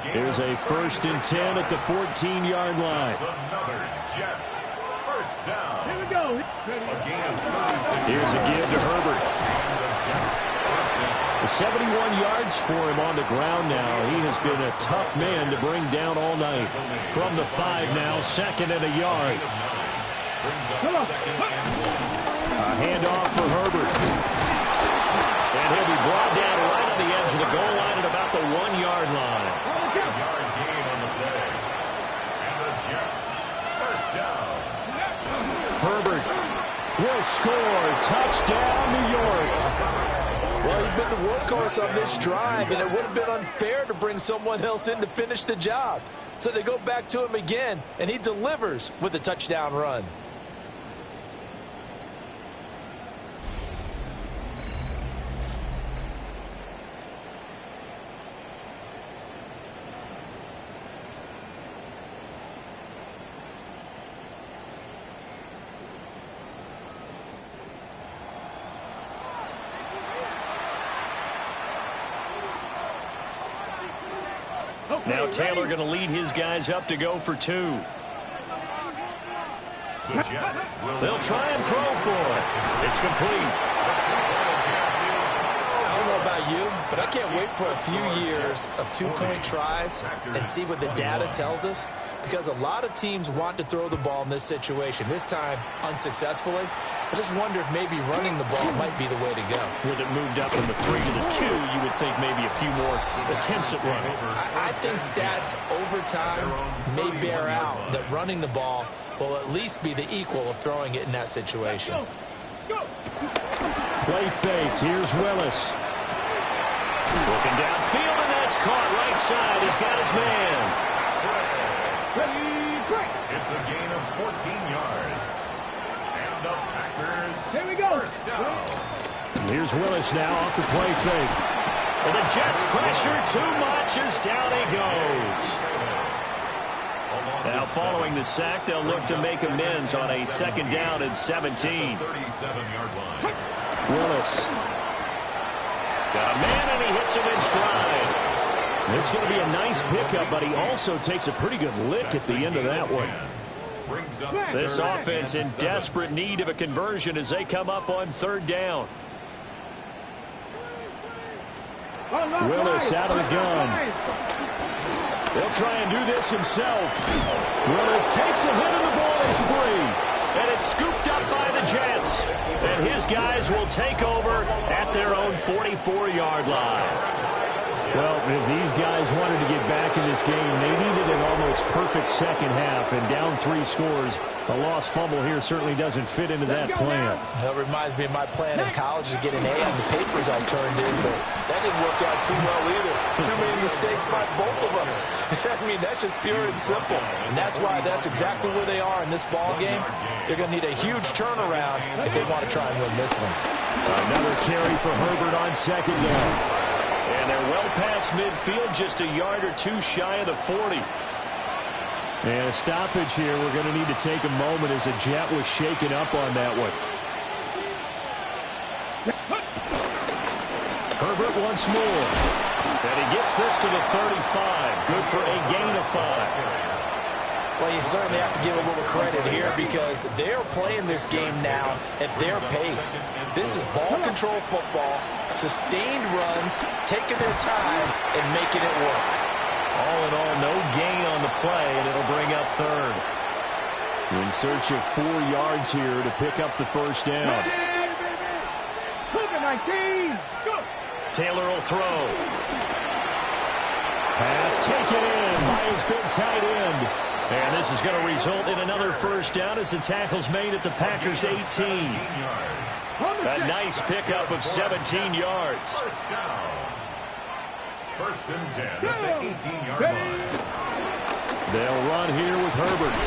Here's a first and 10 at the 14-yard line. Another Jets. First down. Here we go. Here's a give to Herbert. The 71 yards for him on the ground now. He has been a tough man to bring down all night. From the 5 now, second and a yard. A handoff for Herbert. And he'll be brought down right on the edge of the goal line at about the 1-yard line. Yard gain on the play. And the Jets. First down. Herbert will score. Touchdown, New York. Well, he's been the workhorse on this drive, and it would have been unfair to bring someone else in to finish the job. So they go back to him again, and he delivers with a touchdown run. Now Taylor going to lead his guys up to go for 2. The Jets will They'll try and throw for it. It's complete. I don't know about you, but I can't wait for a few years of two-point tries and see what the data tells us, because a lot of teams want to throw the ball in this situation, this time unsuccessfully. I just wonder if maybe running the ball might be the way to go. With it moved up from the 3 to the 2, you would think maybe a few more attempts at running. I think stats over time may bear out that running the ball will at least be the equal of throwing it in that situation. Play fake. Here's Willis. Looking downfield, and that's caught right side. He's got his man. It's a gain of 14 yards. And the Packers. Here we go. First down. Here's Willis now off the play fake. And the Jets pressure too much as down he goes. Now following the sack, they'll look to make amends on a second down and 17. 37-yard line. Willis. Got a man and he hits him in stride. It's going to be a nice pickup, but he also takes a pretty good lick at the end of that one. This offense in desperate need of a conversion as they come up on third down. Willis out of the gun. He'll try and do this himself. Willis takes a hit and the ball is free. And it's scooped up by the Jets. And his guys will take over at their own 44-yard line. Well, if these guys wanted to get back in this game, they needed an almost perfect second half, and down 3 scores. A lost fumble here certainly doesn't fit into that plan. That reminds me of my plan in college to get an A on the papers I turned in, but that didn't work out too well either. Too many mistakes by both of us. I mean, that's just pure and simple. And that's why that's exactly where they are in this ball game. They're going to need a huge turnaround if they want to try and win this one. Another carry for Herbert on second down. And they're well past midfield, just a yard or 2 shy of the 40. And a stoppage here. We're going to need to take a moment as a Jet was shaken up on that one. Herbert once more. And he gets this to the 35. Good for a gain of 5. Well, you certainly have to give a little credit here because they're playing this game now at their pace. This is ball control football, sustained runs, taking their time, and making it work. All in all, no gain on the play, and it'll bring up third. In search of 4 yards here to pick up the first down. Taylor will throw. Pass taken in by his big tight end. And this is going to result in another first down as the tackle's made at the Packers' 18. A nice pickup of 17 yards. First down. First and 10 at the 18-yard line. They'll run here with Herbert.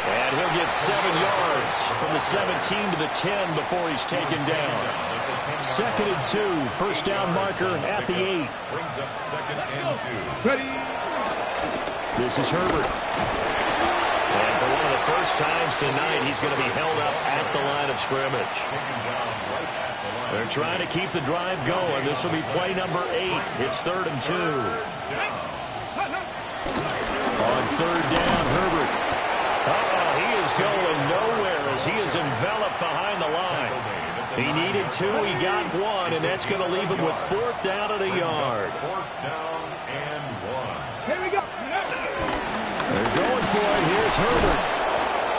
And he'll get 7 yards from the 17 to the 10 before he's taken down. Second and 2. First down marker at the 8. Brings up second and 2. This is Herbert. And for one of the first times tonight, he's going to be held up at the line of scrimmage. They're trying to keep the drive going. This will be play number 8. It's third and 2. On third down, Herbert. He is going nowhere as he is enveloped behind the line. He needed 2, he got 1, and that's going to leave him with 4th down at a yard. 4th down and 1. Here we go. They're going for it. Here's Herbert.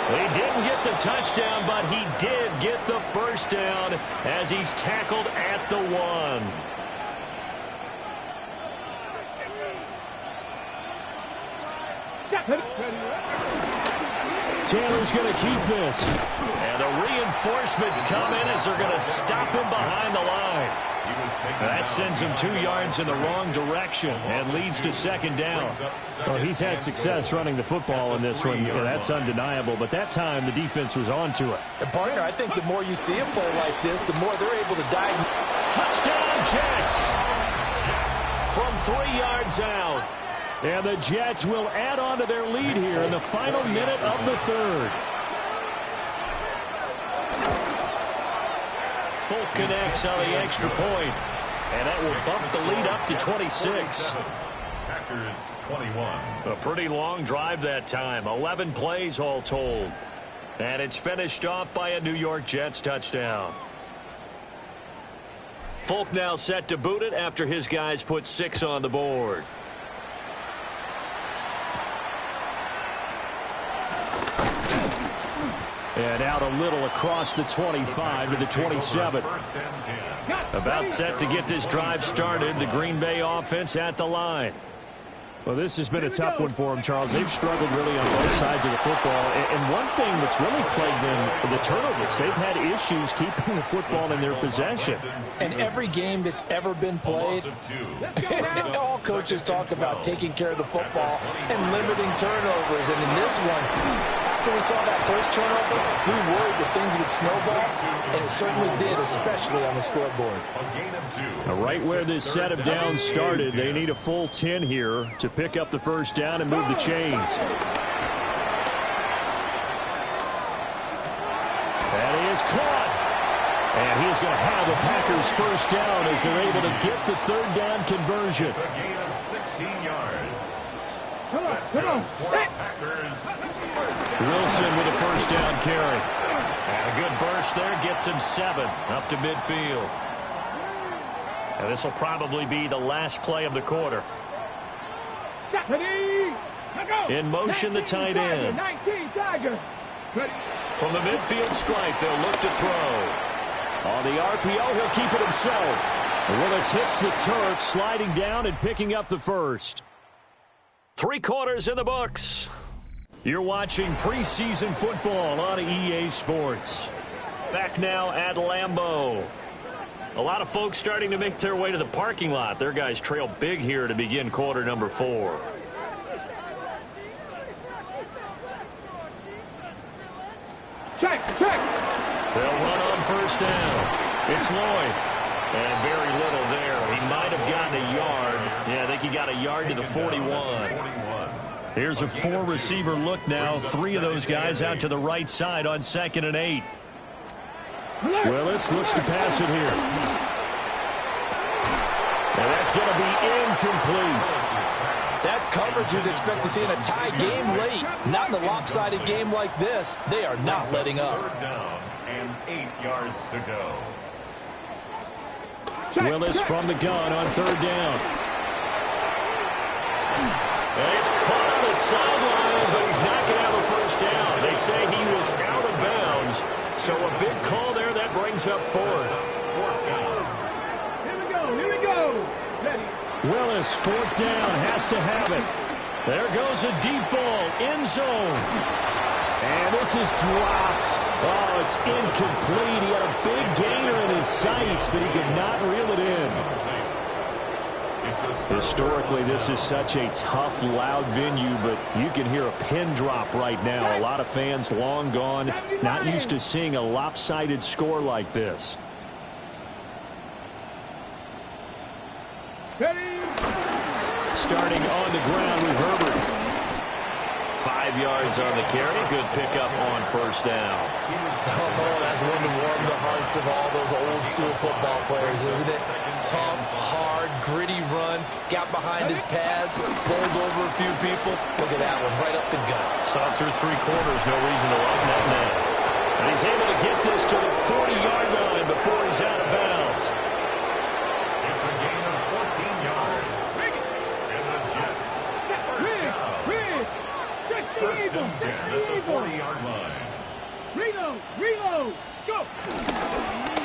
He didn't get the touchdown, but he did get the first down as he's tackled at the 1. Taylor's going to keep this. And the reinforcements come in as they're going to stop him behind the line. That sends him 2 yards in the wrong direction and leads to second down. Well, he's had success running the football in this one. That's undeniable. But that time, the defense was on to it. And partner, I think the more you see a play like this, the more they're able to dive. Touchdown, Jets! From 3 yards out. And the Jets will add on to their lead here in the final minute of the third. Folk connects on the extra point, and that will bump the lead up to 26. Packers 21. A pretty long drive that time, 11 plays all told. And it's finished off by a New York Jets touchdown. Folk now set to boot it after his guys put 6 on the board. And out a little across the 25 to the 27. About set to get this drive started. The Green Bay offense at the line. Well, this has been a tough one for them, Charles. They've struggled really on both sides of the football. And one thing that's really plagued them, the turnovers. They've had issues keeping the football in their possession. And every game that's ever been played, all coaches talk about taking care of the football and limiting turnovers. And in this one, After we saw that first turnover, we worried that things would snowball, and it certainly did, especially on the scoreboard. Right where this set of downs started, they need a full 10 here to pick up the first down and move the chains. That is caught. And he is going to have the Packers first down as they're able to get the third down conversion. It's a gain of 16 yards. Come on. Wilson with a first down carry. And a good burst there gets him 7 up to midfield. And this will probably be the last play of the quarter. In motion, the tight end. 19 Tiger. From the midfield stripe, they'll look to throw. On the RPO, he'll keep it himself. Willis hits the turf, sliding down and picking up the first. 3 quarters in the books. You're watching preseason football on EA Sports. Back now at Lambeau. A lot of folks starting to make their way to the parking lot. Their guys trail big here to begin quarter number 4. Check. They'll run on first down. It's Lloyd. And very little there. He might have gotten a yard. Yeah, I think he got a yard to the 41. Here's a 4-receiver look now. 3 of those guys out to the right side on 2nd and 8. Willis looks to pass it here. And that's going to be incomplete. That's coverage you'd expect to see in a tie game late. Not in a lopsided game like this. They are not letting up. 3rd down and 8 yards to go. Willis from the gun on 3rd down. And it's caught on the sideline, but he's not going to have a first down. They say he was out of bounds. So a big call there that brings up 4th. Here we go. Ready. Willis, 4th down, has to have it. There goes a deep ball, end zone. And this is dropped. Oh, it's incomplete. He had a big gainer in his sights, but he could not reel it in. Historically, this is such a tough, loud venue, but you can hear a pin drop right now. A lot of fans long gone, not used to seeing a lopsided score like this. Starting on the ground with Herbert. 5 yards on the carry. Good pickup on first down. Oh, that's one to warm the hearts of all those old school football players, isn't it? Tough, hard, gritty run. Got behind his pads, bowled over a few people. Look at that one, right up the gut. Saw through 3 quarters, no reason to run that now. And he's able to get this to the 40-yard line before he's out of bounds. It's a gain of 14 yards. And the Jets, first and 10 at the 40-yard line. Reload. Go.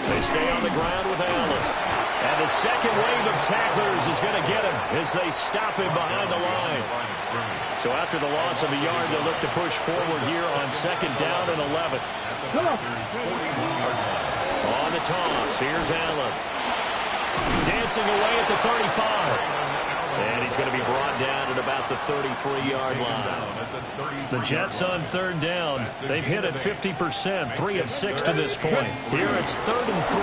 They stay on the ground with Allen. And the second wave of tacklers is going to get him as they stop him behind the line. So after the loss of a yard, they'll look to push forward here on 2nd down and 11. On the toss, here's Allen. Dancing away at the 35. And he's going to be brought down at about the 33-yard line. The Jets on 3rd down. They've hit it 50%, 3 of 6 to this point. Here it's 3rd and 3.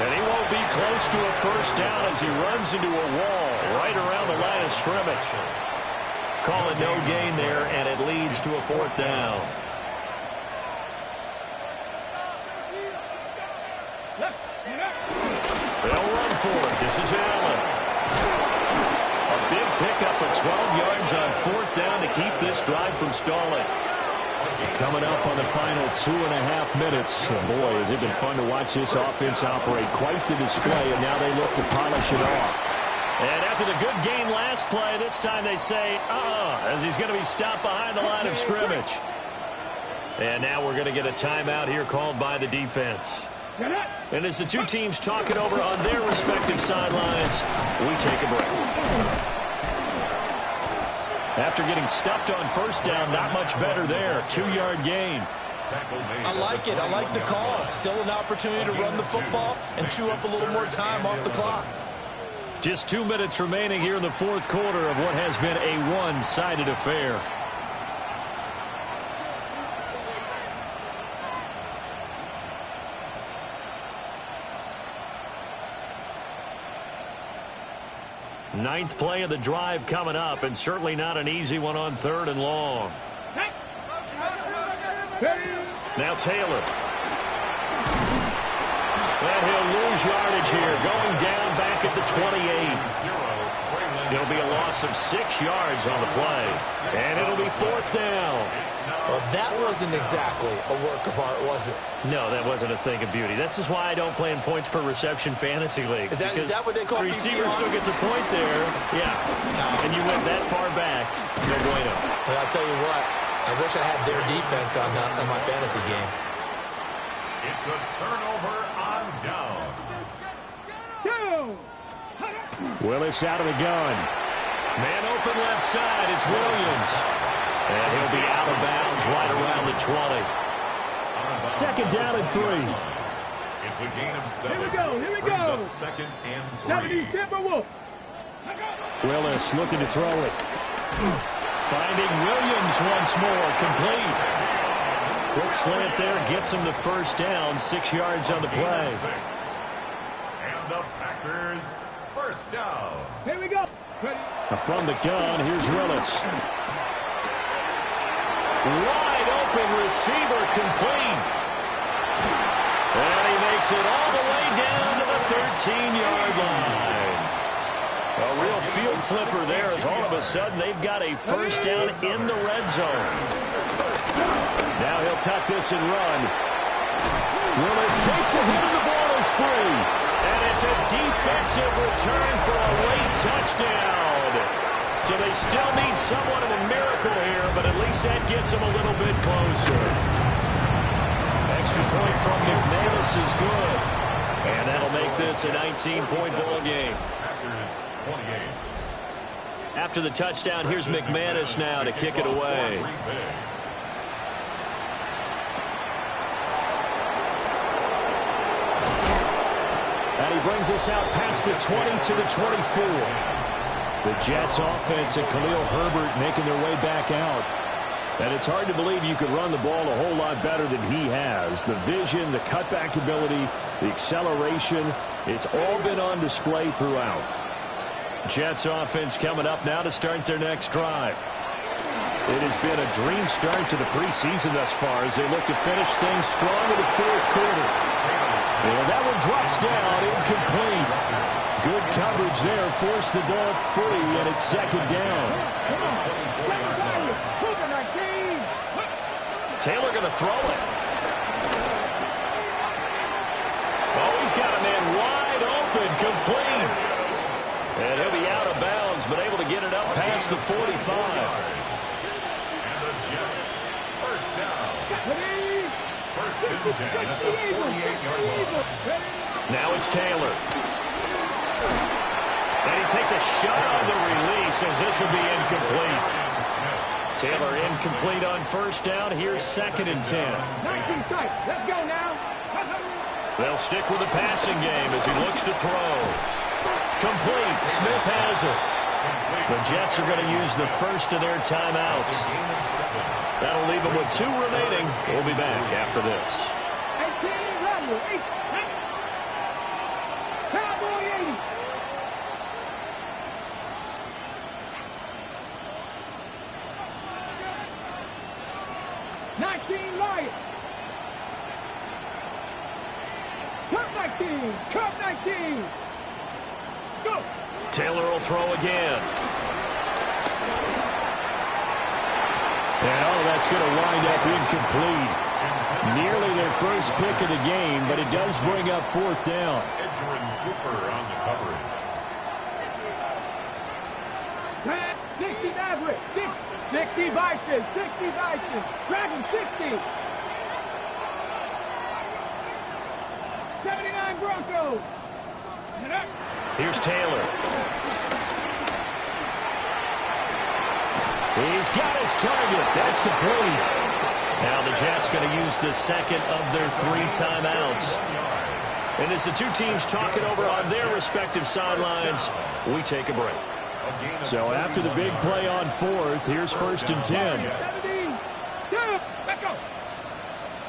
And he won't be close to a first down as he runs into a wall right around the line of scrimmage. Call it no gain there, and it leads to a 4th down. They'll run for it. This is Allen. A big pickup of 12 yards on 4th down to keep this drive from stalling. Coming up on the final 2.5 minutes. Boy, has it been fun to watch this offense operate. Quite the display, and now they look to polish it off. And after the good gain last play, this time they say, as he's going to be stopped behind the line of scrimmage. And now we're going to get a timeout here called by the defense. And as the two teams talk it over on their respective sidelines, we take a break. After getting stuffed on first down, not much better there. 2-yard gain. I like it. I like the call. Still an opportunity to run the football and chew up a little more time off the clock. Just 2 minutes remaining here in the 4th quarter of what has been a one-sided affair. Ninth play of the drive coming up, and certainly not an easy one on 3rd and long. Now Taylor. And he'll lose yardage here, going down back at the 28. It'll be a loss of 6 yards on the play, and it'll be 4th down. Well, that wasn't exactly a work of art, was it? No, that wasn't a thing of beauty. This is why I don't play in points per reception fantasy league. Is that what they call the receiver still gets a point there? Yeah. And you went that far back, no bueno. Well, I'll tell you what. I wish I had their defense on my fantasy game. It's a turnover on down. Willis out of the gun. Man open left side. It's Williams. And he'll be out of bounds right around the 20. 2nd down and 3. It's a gain of 7. Here we go. Brings up 2nd and 3. 70 Timberwolf. Willis looking to throw it. Finding Williams once more. Complete. Quick slant there. Gets him the 1st down. 6 yards on the play. And the Packers 1st down. Here we go. From the gun, here's Willis. Wide open receiver, complete. And he makes it all the way down to the 13-yard line. A real field flipper there as all of a sudden they've got a 1st down in the red zone. Now he'll tuck this and run. Willis takes a hit and the ball is free. And it's a defensive return for a late touchdown. So they still need somewhat of a miracle here, but at least that gets them a little bit closer. Extra point from McManus is good. And that'll make this a 19-point ball game. After the touchdown, here's McManus now to kick it away. And he brings us out past the 20 to the 24. The Jets offense and Khalil Herbert making their way back out. And it's hard to believe you could run the ball a whole lot better than he has. The vision, the cutback ability, the acceleration, it's all been on display throughout. Jets offense coming up now to start their next drive. It has been a dream start to the preseason thus far as they look to finish things strong in the 4th quarter. And that one drops down, incomplete. Good coverage there, forced the ball free, and it's 2nd down. Taylor going to throw it. Oh, he's got a man wide open, complete. And he'll be out of bounds, but able to get it up past the 45. And the Jets 1st down. 1st and 10 at the 48-yard line. Now it's Taylor. And he takes a shot on the release as this will be incomplete. Taylor incomplete on 1st down. Here's 2nd and 10. Let's go now. They'll stick with the passing game as he looks to throw. Complete. Smith has it. The Jets are going to use the 1st of their timeouts. That'll leave them with 2 remaining. We'll be back after this. 19 Lions. Cup 19. Cup 19. Let's go. Taylor will throw again. And that's going to wind up incomplete. Nearly their first pick of the game, but it does bring up 4th down. Edgerrin Cooper on the coverage. 60 Maverick. 60 Vikings. 60 Vikings. Dragon 60. 79 Broncos. Here's Taylor. He's got his target. That's complete. Now the Jets going to use the 2nd of their 3 timeouts. And as the 2 teams talking over on their respective sidelines, we take a break. So after the big play on 4th, here's 1st and 10. 17, back up.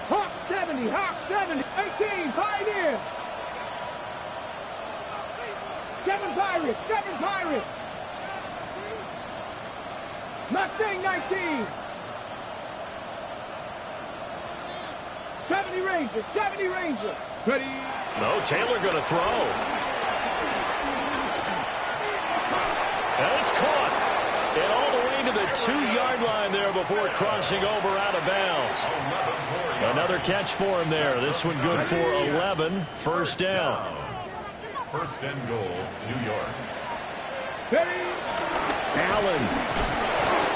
Hawk 70, Hawk 70, 18, Pioneer. 7 Pirates, 7 Pirates. Mustang 19. 70 Ranger, 70 Ranger. Ready. No, Taylor going to throw. And it's caught. And all the way to the 2-yard line there before crossing over out of bounds. Another catch for him there. This one good for 11. First down. First and goal, New York. Ready. Allen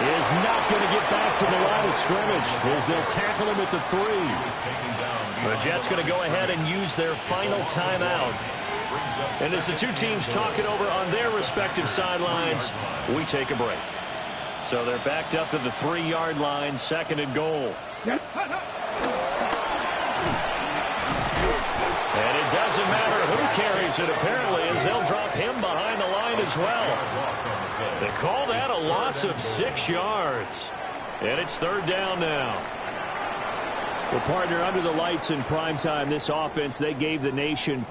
is not going to get back to the line of scrimmage as they'll tackle him at the 3. The Jets going to go ahead and use their final timeout. And as the two teams talk it over on their respective sidelines, we take a break. So they're backed up to the 3-yard line, second and goal. Yes. And it doesn't matter who carries it, apparently, as they'll drop him behind the line as well. They call that a loss of 6 yards. And it's third down now. Well, partner, under the lights in primetime, this offense, they gave the nation